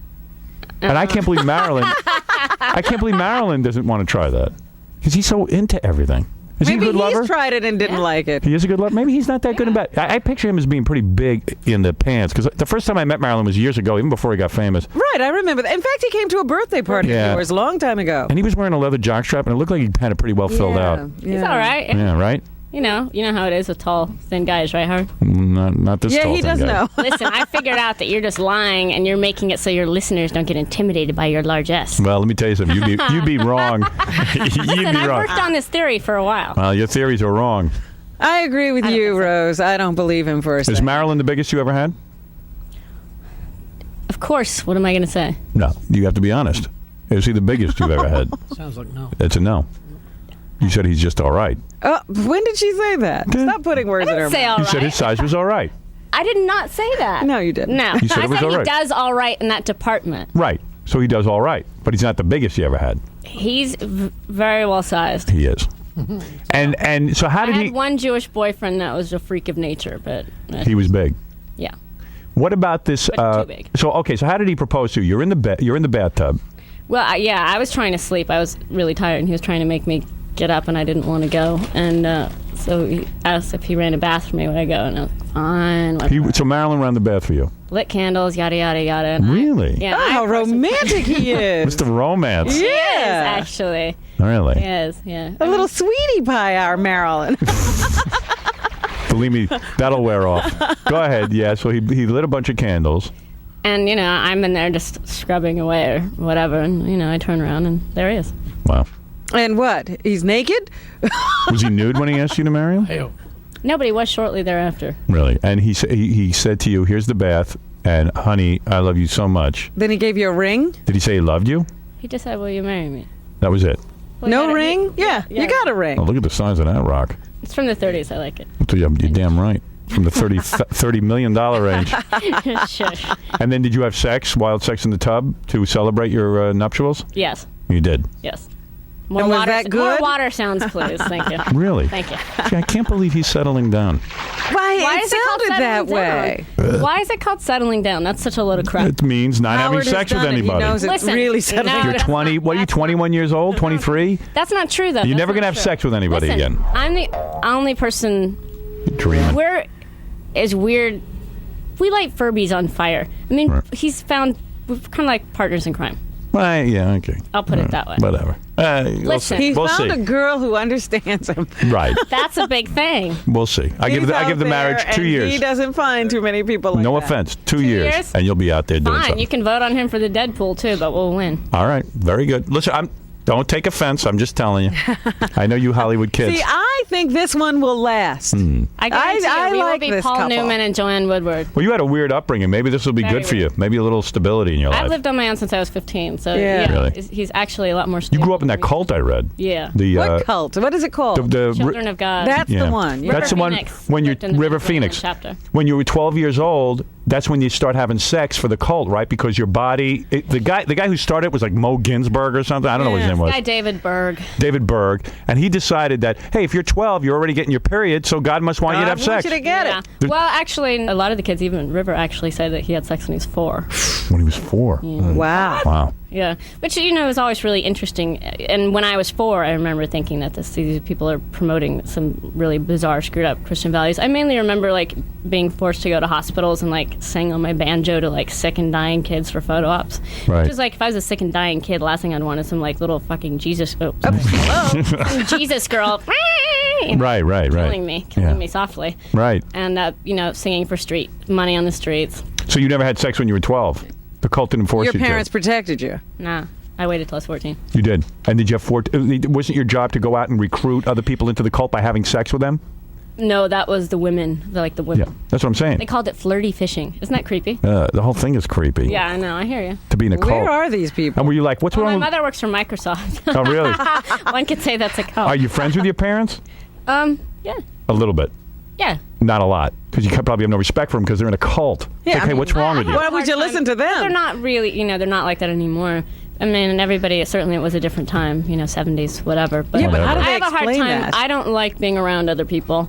And I can't believe Marilyn. I can't believe Marilyn doesn't want to try that because he's so into everything. Is Maybe he a good lover? he's tried it and didn't like it. He is a good lover. Maybe he's not that good in bed. I picture him as being pretty big in the pants because the first time I met Marilyn was years ago, even before he got famous. Right, I remember that. In fact, he came to a birthday party of yours a long time ago. And he was wearing a leather jockstrap, and it looked like he had it pretty well filled out. He's all right. Yeah, right? You know how it is with tall, thin guys, right, Howard? Not this tall. Yeah, he does know. Listen, I figured out that you're just lying and you're making it so your listeners don't get intimidated by your large S. Well, let me tell you something. You'd be wrong. Listen, I've worked on this theory for a while. Well, your theories are wrong. I agree with you, Rose. I don't believe him for a second. Is Marilyn the biggest you ever had? Of course. What am I going to say? No, you have to be honest. Is he the biggest you've ever had? Sounds like no. It's a no. You said he's just all right. When did she say that? Stop putting words in her mouth. You said his size was all right. I did not say that. No, you didn't. No. You said it was I said all right. he does all right in that department. Right. So he does all right, but he's not the biggest you ever had. He's very well sized. He is. And so how did I he? had one Jewish boyfriend that was a freak of nature, but He was big. yeah. What about this? But too big. So how did he propose to you? You're in the You're in the bathtub. Well, I was trying to sleep. I was really tired, and he was trying to make me get up, and I didn't want to go. And so he asked if he ran a bath for me. Would I go? And I was like, fine. Whatever. So Marilyn ran the bath for you. Lit candles, yada yada yada. And Really? yeah. Oh, how romantic he is. Mr. Romance. He is, Yeah. actually. Really? He is, yeah. A little sweetie pie, our Marilyn. Believe me, that'll wear off. Go ahead. Yeah. So he lit a bunch of candles. And, I'm in there just scrubbing away or whatever. And, I turn around, and there he is. Wow. And what? He's naked? Was he nude when he asked you to marry him? Hey, No, but he was shortly thereafter. Really? And he said to you, "Here's the bath, and honey, I love you so much." Then he gave you a ring? Did he say he loved you? He just said, will you marry me? That was it. Well, No ring? Yeah, you got a ring. Oh, look at the size of that rock. It's from the 30s. I like it. You're damn right. From the $30 million range. Shush. And then did you have sex, wild sex in the tub, to celebrate your nuptials? Yes. You did. Yes. More And was water, that good? More water sounds, please. Thank you. Really? Thank you. See, I can't believe he's settling down. Why Why it is it called sounded that settling way. down? Why is it called settling down? That's such a load of crap. It means not Howard having has sex with done it. He anybody. knows it's Listen, really settling no, You're that's 20. not- What are you? 21 years old? 23? That's not true, though. You're That's never not gonna have true. sex with anybody Listen, again. I'm the only person. Dreaming. We're as weird. We light Furbies on fire. I mean, Right. we're kind of like partners in crime. Well, yeah, okay. I'll put it that way. Whatever. We'll Listen. see. He We'll found see. a girl who understands him. Right. That's a big thing. We'll see. I give He's the out marriage there, 2 and years. He doesn't find too many people like No that. offense. 2 2 years, years? and you'll be out there doing Fine, something. you can vote on him for the Deadpool too, but we'll win. All right. Very good. Listen, don't take offense. I'm just telling you. I know you Hollywood kids. See, I think this one will last. I guarantee I you, we like will be this Paul couple. Newman and Joanne Woodward. Well, you had a weird upbringing. Maybe this will be Very good for you. weird. Maybe a little stability in your life. I've lived on my own since I was 15, so Yeah. yeah, Really? he's actually a lot more You stable grew up in that than me. cult, I read. Yeah. The What cult? What is it called? the Children of God. That's yeah. the one. Yeah. That's the one Phoenix when you're lived in the River Magdalene Phoenix. chapter. When you were 12 years old, that's when you start having sex for the cult, right? Because your body. The guy who started it was like Mo Ginsberg or something. I don't know what his name was. Guy David Berg. David Berg, and he decided that, hey, if you're 12, you're already getting your period, so God must want you to have I sex. want you to get Yeah. it. Well, actually, a lot of the kids, even River, actually said that he had sex when he was 4. When he was 4. Wow. Wow. Yeah, which was always really interesting. And when I was 4, I remember thinking that these people are promoting some really bizarre, screwed up Christian values. I mainly remember being forced to go to hospitals and sing on my banjo to sick and dying kids for photo ops. Right. Which is if I was a sick and dying kid, last thing I'd want is some little fucking Jesus, some Jesus girl, Right. killing me softly, Right. and singing for street money on the streets. So you never had sex when you were 12? The cult didn't force Your you parents to? protected you. Nah, I waited till I was 14. You did. And did you have wasn't your job to go out and recruit other people into the cult by having sex with them? No, that was the women, the women. Yeah, that's what I'm saying. They called it flirty fishing. Isn't that creepy? The whole thing is creepy. Yeah, I know. I hear you. To be in a cult. Where are these people? And were you like, what's Well, my wrong? mother works for Microsoft. Oh, really? One could say that's a cult. Are you friends with your parents? Yeah. A little bit. Yeah. Not a lot. Because you probably have no respect for them because they're in a cult. Yeah, It's like, hey, what's wrong with you? Why would you listen to them? They're not really, they're not like that anymore. I mean, and everybody, certainly it was a different time, 70s, whatever. But Yeah, but how do I they have a hard explain time. that? I don't like being around other people.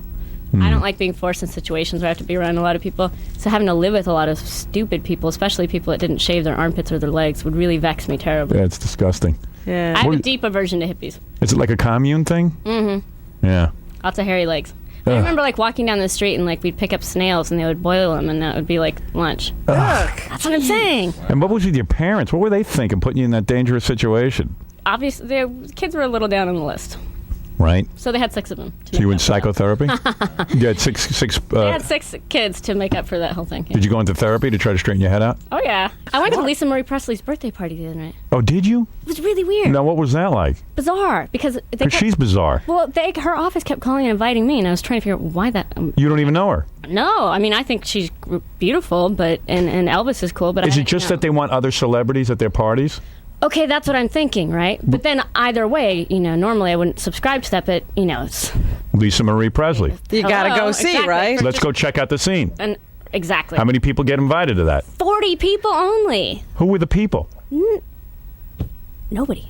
I don't like being forced in situations where I have to be around a lot of people. So having to live with a lot of stupid people, especially people that didn't shave their armpits or their legs, would really vex me terribly. Yeah, it's disgusting. Yeah. I have a deep aversion to hippies. Is it like a commune thing? Mm-hmm. Yeah. Lots of hairy legs. I remember like walking down the street and like we'd pick up snails and they would boil them and that would be like lunch. That's what I'm saying. And what was with your parents? What were they thinking, putting you in that dangerous situation? Obviously, the kids were a little down on the list. Right. So they had 6 of them. So you were in psychotherapy? You had six. They had 6 kids to make up for that whole thing. Yeah. Did you go into therapy to try to straighten your head out? Oh, yeah. I went to Lisa Marie Presley's birthday party the other night. Oh, did you? It was really weird. Now, what was that like? Bizarre. Because she's bizarre. Well, her office kept calling and inviting me, and I was trying to figure out why that... You don't even know her? No. I mean, I think she's beautiful, but and Elvis is cool, but Is it just that they want other celebrities at their parties? Okay, that's what I'm thinking, right? But then either way, normally I wouldn't subscribe to that, but, it's... Lisa Marie Presley. You got to go see, exactly. right? Let's go check out the scene. And exactly. How many people get invited to that? 40 people only. Who were the people? Nobody.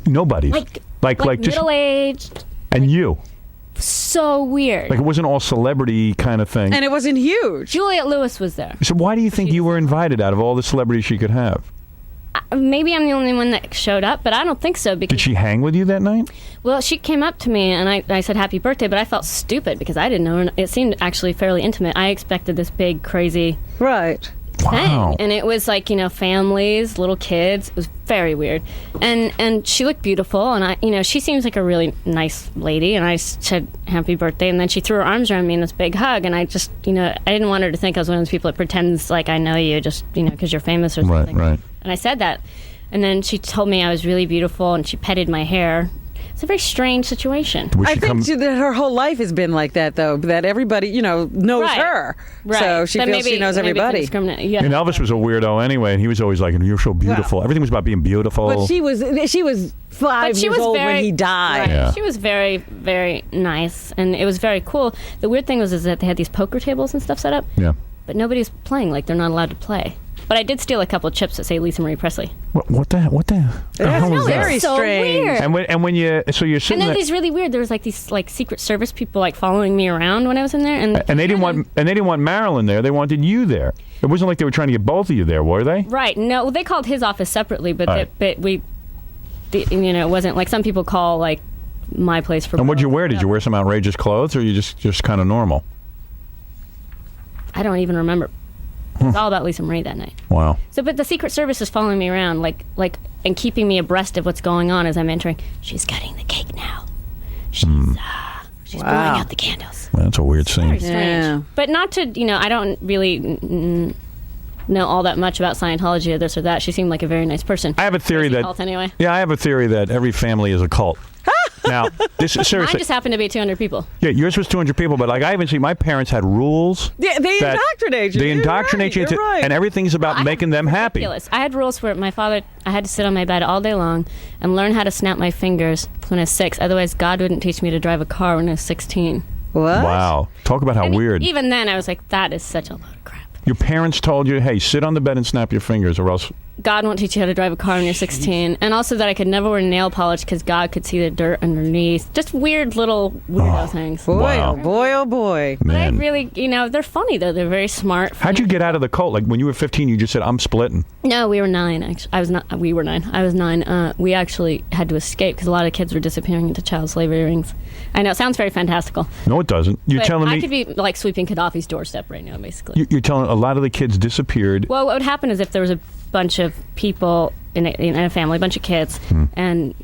Nobody. Like just middle-aged. And you. So weird. Like it wasn't all celebrity kind of thing. And it wasn't huge. Juliette Lewis was there. So why do you think you were invited out of all the celebrities she could have? Maybe I'm the only one that showed up, but I don't think so. Because Did she hang with you that night? Well, she came up to me and I said happy birthday, but I felt stupid because I didn't know her. It seemed actually fairly intimate. I expected this big, crazy right Wow. thing. And it was like, families, little kids. It was very weird. And she looked beautiful. And she seems like a really nice lady. And I said happy birthday. And then she threw her arms around me in this big hug. And I just, I didn't want her to think I was one of those people that pretends like I know you just, because you're famous or something. Right. And I said that. And then she told me I was really beautiful and she petted my hair. It's a very strange situation. I think that her whole life has been like that, though, that everybody, knows her. Right. So she feels she knows everybody. Yeah. And Elvis was a weirdo anyway, and he was always like, you're so beautiful. Everything was about being beautiful. But she was 5 years old when he died. Right. Yeah. She was very, very nice, and it was very cool. The weird thing is that they had these poker tables and stuff set up. Yeah. But nobody's playing, like they're not allowed to play. But I did steal a couple of chips that say Lisa Marie Presley. What the hell was that? Very so strange. Weird. And when you're sitting and then there, these really weird. There was like these like Secret Service people like following me around when I was in there, and they didn't want Marilyn there. They wanted you there. It wasn't like they were trying to get both of you there, were they? Right. No, they called his office separately, but it wasn't like some people call like my place for. And what'd you wear? Did you wear some outrageous clothes, or you just kind of normal? I don't even remember. It's all about Lisa Marie that night. Wow. So, but the Secret Service is following me around, and keeping me abreast of what's going on as I'm entering. She's cutting the cake now. She's blowing out the candles. Well, that's a weird scene. Very strange. But not to, I don't really know all that much about Scientology or this or that. She seemed like a very nice person. I have a theory that. Cult anyway. Yeah, I have a theory that every family is a cult. Now, this is seriously. Mine just happened to be 200 people. Yeah, yours was 200 people, but I even see my parents had rules. Yeah, they indoctrinate you. They indoctrinate you, and everything's about making them happy. Ridiculous. I had rules where I had to sit on my bed all day long and learn how to snap my fingers when I was 6. Otherwise, God wouldn't teach me to drive a car when I was 16. What? Wow. Talk about how weird. Even then, I was like, that is such a load of crap. Your parents told you, hey, sit on the bed and snap your fingers, or else. God won't teach you how to drive a car when you're 16. And also that I could never wear nail polish because God could see the dirt underneath. Just weird little weirdo things. Boy, Wow. oh boy, oh boy. But I Man. really, they're funny though. They're very smart. How'd you get out of the cult? Like when you were 15, you just said, I'm splitting. No, we were 9, actually. We were 9. I was 9. We actually had to escape because a lot of kids were disappearing into child slavery rings. I know, it sounds very fantastical. No, it doesn't. You're But telling me. I could be like sweeping Gaddafi's doorstep right now, basically. You're telling a lot of the kids disappeared. Well, what would happen is if there was a bunch of people in a family, a bunch of kids, and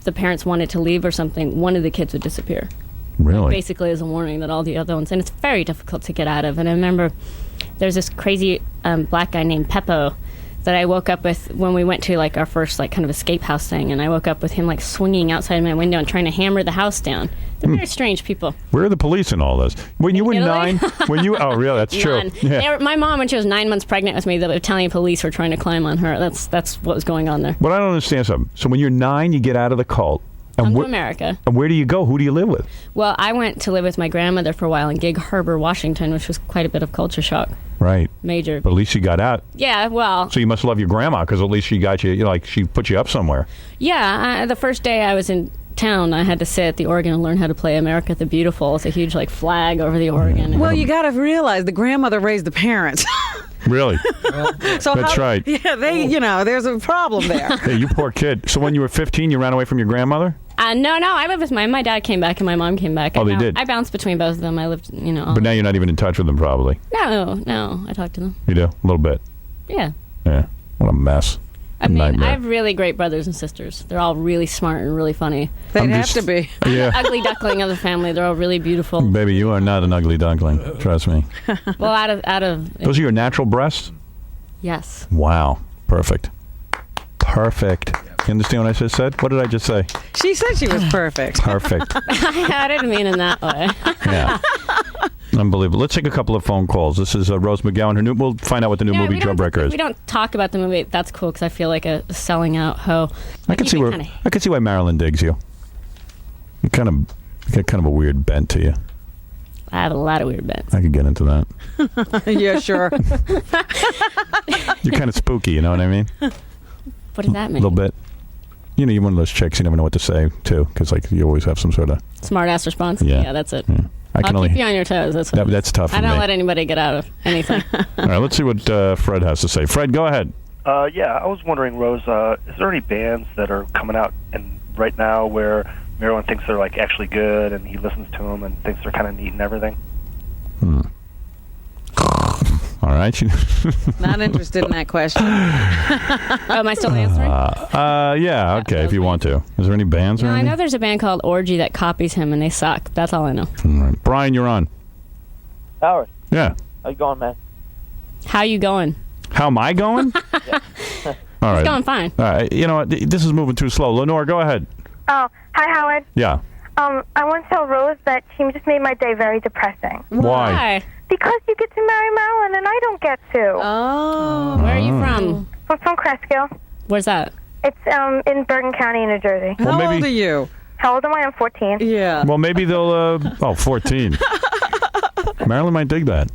the parents wanted to leave or something, one of the kids would disappear. Really? Basically as a warning that all the other ones, and it's very difficult to get out of. And I remember there's this crazy black guy named Peppo that I woke up with when we went to like our first like kind of escape house thing, and I woke up with him like swinging outside my window and trying to hammer the house down. They're very strange people. Where are the police in all this? When you were Italy? 9, oh really? That's true. None. Yeah. My mom, when she was 9 months pregnant with me, the Italian police were trying to climb on her. That's what was going on there. But I don't understand something. So when you're 9, you get out of the cult. Come to America. And where do you go? Who do you live with? Well, I went to live with my grandmother for a while in Gig Harbor, Washington, which was quite a bit of culture shock. Right. Major. But at least you got out. Yeah, well. So you must love your grandma because at least she got you, like she put you up somewhere. Yeah, the first day I was in town, I had to sit at the organ and learn how to play America the Beautiful. It's a huge like flag over the organ. Well, you got to realize the grandmother raised the parents. Really? So That's right. Yeah, there's a problem there. Hey, you poor kid. So when you were 15, you ran away from your grandmother? No, I lived with my dad came back and my mom came back. Oh, they did? I bounced between both of them. I lived, But now you're not even in touch with them, probably. No, I talked to them. You do? A little bit. Yeah. Yeah. What a mess. I mean, Nightmare. I have really great brothers and sisters. They're all really smart and really funny. They'd have to be. Yeah. Ugly duckling of the family. They're all really beautiful. Baby, you are not an ugly duckling. Trust me. Well, out of Those are your natural breasts? yes. Wow. Perfect. Perfect. You understand what I just said? What did I just say? She said she was perfect. Perfect. I didn't mean in that way. Yeah. Unbelievable. Let's take a couple of phone calls. This is Rose McGowan. We'll find out what the new movie Jawbreaker is. We don't talk about the movie. That's cool because I feel like a selling out hoe. I can see why Marilyn digs you. You got kind of a weird bent to you. I have a lot of weird bents. I could get into that. Yeah, sure. You're kind of spooky, you know what I mean? What does that mean? A little bit. You know, you're one of those chicks you never know what to say, too, because like you always have some sort of smart-ass response? Yeah. That's it. Yeah. I'll keep you on your toes. That's tough for I don't me. let anybody get out of anything. All right, let's see what Fred has to say. Fred, go ahead. Yeah, I was wondering, Rose, is there any bands that are coming out right now where Marilyn thinks they're like actually good and he listens to them and thinks they're kind of neat and everything? All right. Not interested in that question. Am I still answering? Yeah, okay, if you want to. Is there any bands or No, I anything? know there's a band called Orgy that copies him, and they suck. That's all I know. All right. Brian, you're on. Howard. Yeah. How you going, man? How you going? How am I going? All right. It's going fine. All right. You know what? This is moving too slow. Lenore, go ahead. Oh, hi, Howard. Yeah. I want to tell Rose that she just made my day very depressing. Why? Because you get to marry Marilyn and I don't get to. Oh. Where are you from? I'm from Cresskill. Where's that? It's in Bergen County, New Jersey. Well, How old are you? How old am I? I'm 14. Yeah. Well, maybe they'll, 14. Marilyn might dig that.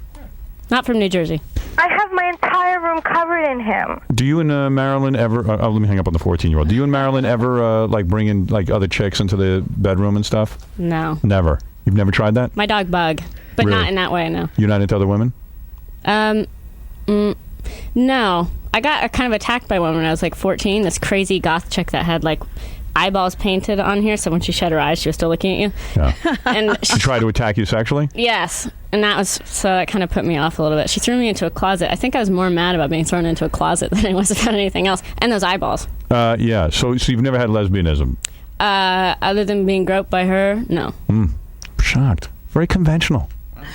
Not from New Jersey. I have my entire room covered in him. Do you and Marilyn ever, let me hang up on the 14-year-old. Do you and Marilyn ever, bring in, other chicks into the bedroom and stuff? No. Never. You've never tried that? My dog Bug, but Really? not in that way, no. You're not into other women? No. I got kind of attacked by one when I was 14. This crazy goth chick that had eyeballs painted on here, so when she shut her eyes, she was still looking at you. Yeah. And She tried to attack you sexually? yes, and that kind of put me off a little bit. She threw me into a closet. I think I was more mad about being thrown into a closet than I was about anything else. And those eyeballs. Yeah. So you've never had lesbianism? Other than being groped by her, no. Shocked. Very conventional.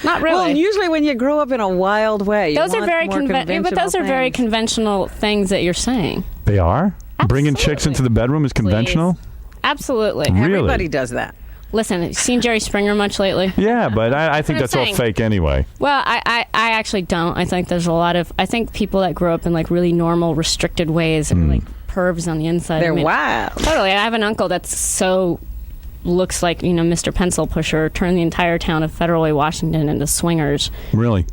Not really. Well, usually when you grow up in a wild way, you those are want very more but those are very things. conventional things that you're saying. They are? Bringing chicks into the bedroom is conventional? Absolutely. Really? Everybody does that. Listen, have you seen Jerry Springer much lately? Yeah, but I think what I'm that's all saying. fake anyway. Well, I actually don't. I think there's a lot of... I think people that grow up in really normal, restricted ways are pervs on the inside. They're wild. Totally. I have an uncle that's so... looks like, Mr. Pencil Pusher, turned the entire town of Federal Way, Washington into swingers. Really?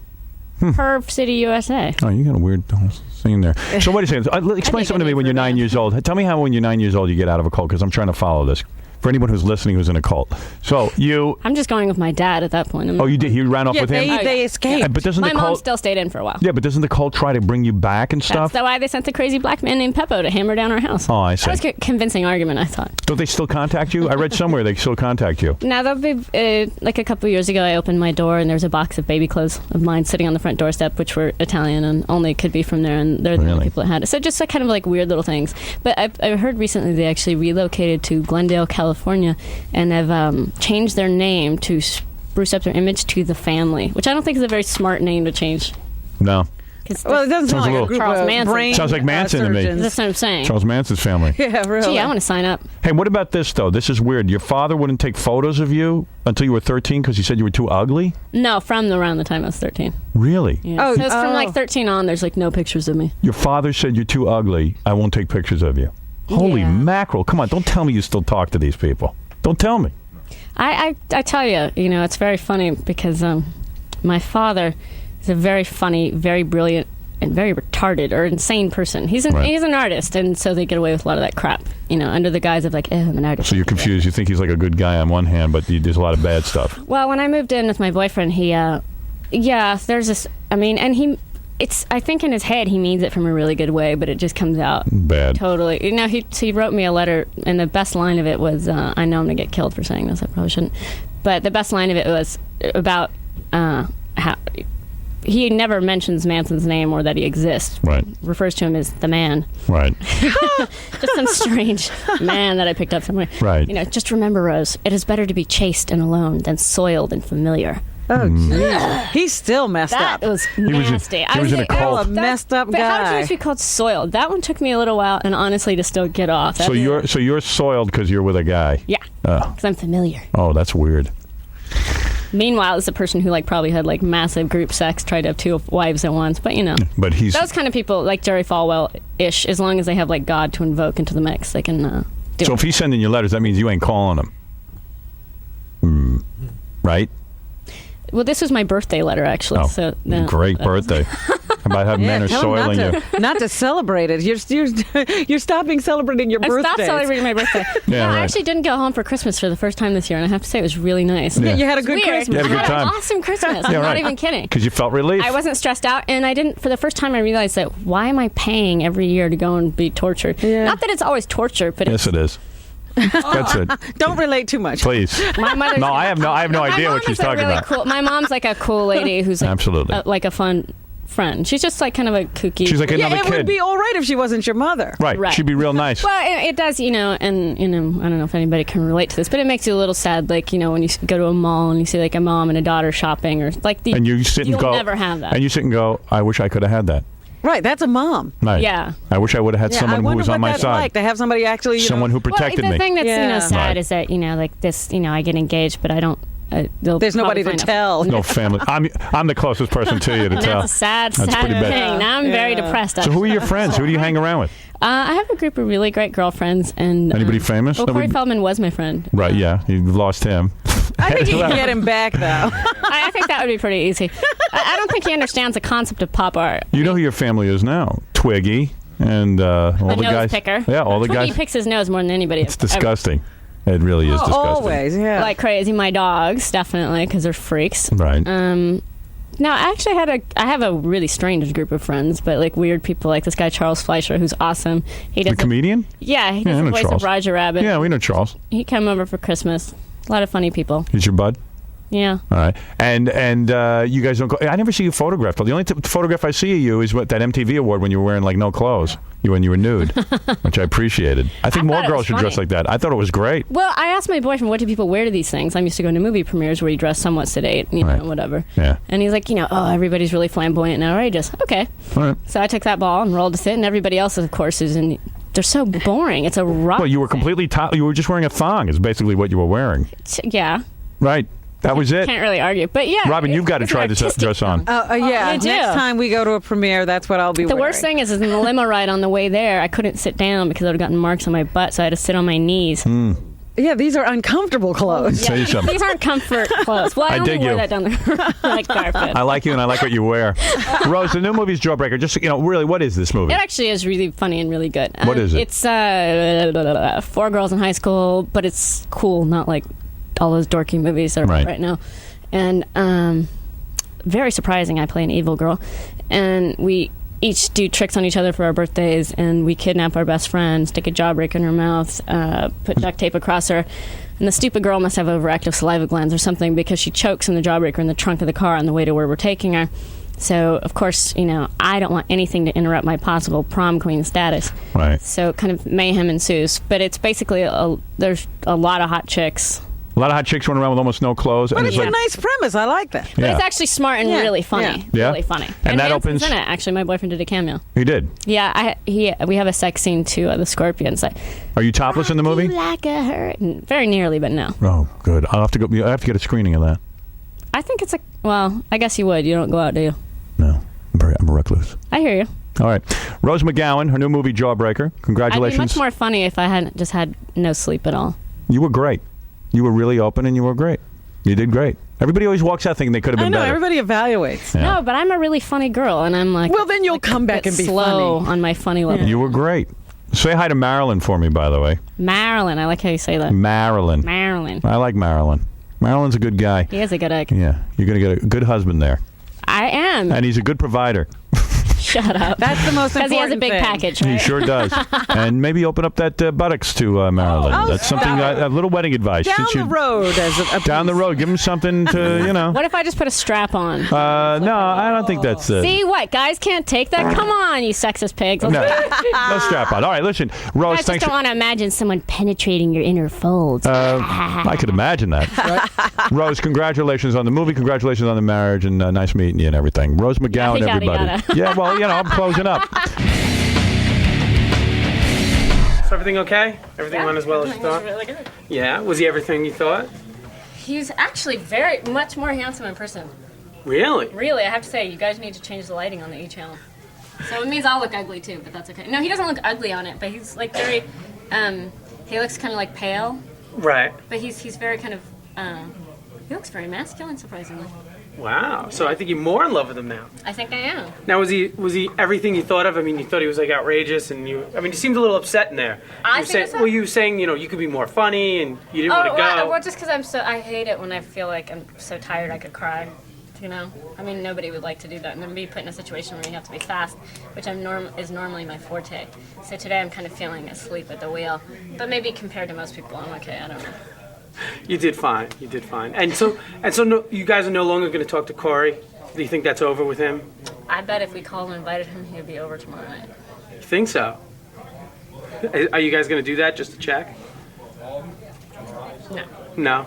Perv City, USA. Oh, you got a weird scene there. So what are you saying? Explain something to me when you're 9 years old. Tell me how when you're 9 years old you get out of a cult, because I'm trying to follow this. For anyone who's listening who's in a cult. So you... I'm just going with my dad at that point. Oh, you did? You ran off with him? They escaped. But doesn't my the mom cult... still stayed in for a while. Yeah, but doesn't the cult try to bring you back and stuff? That's why they sent the crazy black man named Peppo to hammer down our house. Oh, I see. That was a convincing argument, I thought. Don't they still contact you? I read somewhere they still contact you. Now, that'll be a couple of years ago, I opened my door and there was a box of baby clothes of mine sitting on the front doorstep, which were Italian and only could be from there, and they're the only people that had it. So just kind of weird little things. But I've heard recently they actually relocated to Glendale, California, and have changed their name to spruce up their image to The Family, which I don't think is a very smart name to change. No. Well, it doesn't sound like a group Charles of Manson. brain Sounds like Manson to me. surgeons. That's what I'm saying. Charles Manson's family. Yeah, really. Gee, I want to sign up. Hey, what about this, though? This is weird. Your father wouldn't take photos of you until you were 13 because he said you were too ugly? No, from around the time I was 13. Really? Yeah. Oh, So it's from 13 on, there's no pictures of me. Your father said you're too ugly. I won't take pictures of you. Holy Yeah. mackerel. Come on, don't tell me you still talk to these people. Don't tell me. I tell you, it's very funny because my father is a very funny, very brilliant very retarded or insane person. He's an artist, and so they get away with a lot of that crap, under the guise of like, I'm an artist. So you're confused. You think he's like a good guy on one hand, but there's a lot of bad stuff. Well, when I moved in with my boyfriend, there's this. I mean, and I think in his head he means it from a really good way, but it just comes out bad. Totally. He wrote me a letter, and the best line of it was, I know I'm gonna get killed for saying this. I probably shouldn't, but the best line of it was about how he never mentions Manson's name or that he exists. Right. Refers to him as the man. Right. Just some strange man that I picked up somewhere. Right. Just remember, Rose, it is better to be chaste and alone than soiled and familiar. Oh, geez. He's still messed up. That was nasty. He was in a cult. A messed up but guy. how would you be called soiled? That one took me a little while, and honestly, to still get off. So you're soiled because you're with a guy. Yeah. Because I'm familiar. Oh, that's weird. Meanwhile, it's a person who probably had massive group sex, tried to have 2 wives at once. But But he's those kind of people, like Jerry Falwell-ish. As long as they have God to invoke into the mix, they can do. So if he's sending you letters, that means you ain't calling him. Right? Well, this was my birthday letter, actually. Oh, so no, great birthday. How about how men are soiling you? Not to celebrate it. You're stopping celebrating your birthday. I stopped celebrating my birthday. Yeah, I right. actually didn't go home for Christmas for the first time this year, and I have to say it was really nice. Yeah. You had a good Christmas. You had a good time. I had an awesome Christmas. I'm not even kidding. Because you felt relief. I wasn't stressed out, and I didn't. For the first time, I realized that why am I paying every year to go and be tortured? Yeah. Not that it's always torture, but Yes, it is. That's it. Don't relate too much. Please. My mother's No, I have no idea what she's talking really about. Cool. My mom's like a cool lady who's Absolutely. like a fun friend. She's just kind of a kooky. She's like another it kid. would be all right if she wasn't your mother. Right. She'd be real nice. Well, it does, and I don't know if anybody can relate to this, but it makes you a little sad, when you go to a mall and you see a mom and a daughter shopping, or and you sit and you'll go. never have that. And you sit and go, I wish I could have had that. Right, that's a mom. Right. Yeah. I wish I would have had someone who was on my side. Like to have somebody actually, someone who protected the me. The thing that's sad Right. is that this, I get engaged, but I don't. There's nobody to tell. No family. I'm the closest person to you to tell. That's a sad pretty bad. thing. Now I'm very depressed. So who are your friends? Who do you hang around with? I have a group of really great girlfriends, and anybody famous? Well, Corey Feldman was my friend. Right. Yeah. You've lost him. I think you can get him back, though. I think that would be pretty easy. I don't think he understands the concept of pop art. You know who your family is now? Twiggy and all the nose guys. picker. Yeah, all the Twiggy guys. picks his nose more than anybody. It's disgusting. It really is disgusting. Always, yeah. Like crazy. My dogs, definitely, because they're freaks. Right. No, I actually I have a really strange group of friends, but weird people, like this guy Charles Fleischer, who's awesome. He does the comedian? Yeah, he does I the know voice Charles. of Roger Rabbit. Yeah, we know Charles. He came over for Christmas. A lot of funny people. He's your bud? Yeah. All right. And you guys don't go. I never see you photographed. The only photograph I see of you is that MTV award when you were wearing no clothes. When you were nude, which I appreciated. I think more girls should dress like that. I thought it was great. Well, I asked my boyfriend, what do people wear to these things? I'm used to going to movie premieres where you dress somewhat sedate, whatever. Yeah. And he's like, everybody's really flamboyant and outrageous. Okay. All right. So I took that ball and rolled with it, and everybody else, of course, is in. They're so boring. It's a rock. Well, you were completely you were just wearing a thong. Is basically what you were wearing. Yeah. Right. That was it. Can't really argue, but yeah. Robin, you've got to try this dress on. Yeah. you do. Next time we go to a premiere, that's what I'll be wearing. The worst thing is in the limo ride on the way there, I couldn't sit down because I would have gotten marks on my butt, so I had to sit on my knees. Yeah, these are uncomfortable clothes. Tell you something. These aren't comfort clothes. Well, I only dig wore you. that down the carpet. I like you, and I like what you wear. Rose, the new movie's Jawbreaker. Just really, what is this movie? It actually is really funny and really good. What is it? It's 4 girls in high school, but it's cool, not like all those dorky movies that are right now. And very surprising, I play an evil girl. And we each do tricks on each other for our birthdays, and we kidnap our best friend, stick a jawbreaker in her mouth, put duct tape across her. And the stupid girl must have overactive saliva glands or something because she chokes in the jawbreaker in the trunk of the car on the way to where we're taking her. So, of course, I don't want anything to interrupt my possible prom queen status. Right. So kind of mayhem ensues. But it's basically, there's a lot of hot chicks. A lot of hot chicks running around with almost no clothes. But and it's a nice premise. I like that. But it's actually smart and really funny. Yeah. Really funny. And that Manson's opens. in it. Actually, my boyfriend did a cameo. He did. Yeah, we have a sex scene to the Scorpions. Are you topless in the movie? Like a hurt. Very nearly, but no. Oh, good. I'll have to go. I have to get a screening of that. I think it's well, I guess you would. You don't go out, do you? No, I'm a recluse. I hear you. All right, Rose McGowan, her new movie Jawbreaker. Congratulations. I'd be much more funny if I hadn't just had no sleep at all. You were great. You were really open and you were great. You did great. Everybody always walks out thinking they could have I been know, better. everybody evaluates. Yeah. No, but I'm a really funny girl, and I'm like. Well, then you'll come back bit and be slow funny. on my funny level. You were great. Say hi to Marilyn for me, by the way. Marilyn, I like how you say that. Marilyn. Marilyn. I like Marilyn. Marilyn's a good guy. He has a good egg. Yeah, you're going to get a good husband there. I am. And he's a good provider. Shut up. That's the most important Because he has a big thing. package, right? He sure does. And maybe open up that buttocks to Marilyn. Oh, That's something, a little wedding advice. Down Since the you- road. Down the road. Give him something to, you know. What if I just put a strap on? No, I don't think that's See what? Guys can't take that? Come on, you sexist pigs. No strap on. All right, listen. Rose, I just thanks. don't want to imagine someone penetrating your inner folds. I could imagine that. Rose, congratulations on the movie. Congratulations on the marriage. And nice meeting you and everything. Rose McGowan, Yada, yada, everybody. yada. Yeah, well, you know, I'm closing up. So everything okay? Everything went as well as you thought? Really good. Yeah. Was he everything you thought? He's actually very much more handsome in person. Really? Really, I have to say, you guys need to change the lighting on the E channel. So it means I'll look ugly too, but that's okay. No, he doesn't look ugly on it, but he's like very. He looks kind of like pale, Right. but he's very kind of. He looks very masculine, surprisingly. Wow. So I think you're more in love with him now. I think I am. Now, was he everything you thought of? I mean, you thought he was like outrageous, and you seemed a little upset in there. You were saying, you could be more funny, and you didn't want to go. Well, just because I hate it when I feel like I'm so tired I could cry. You know, I mean, nobody would like to do that, and then be put in a situation where you have to be fast, which is normally my forte. So today I'm kind of feeling asleep at the wheel, but maybe compared to most people, I'm okay. I don't know. You did fine. You did fine. And so no, you guys are no longer going to talk to Corey. Do you think that's over with him? I bet if we called and invited him, he'd be over tomorrow night. You think so? Are you guys going to do that just to check? No. No. No.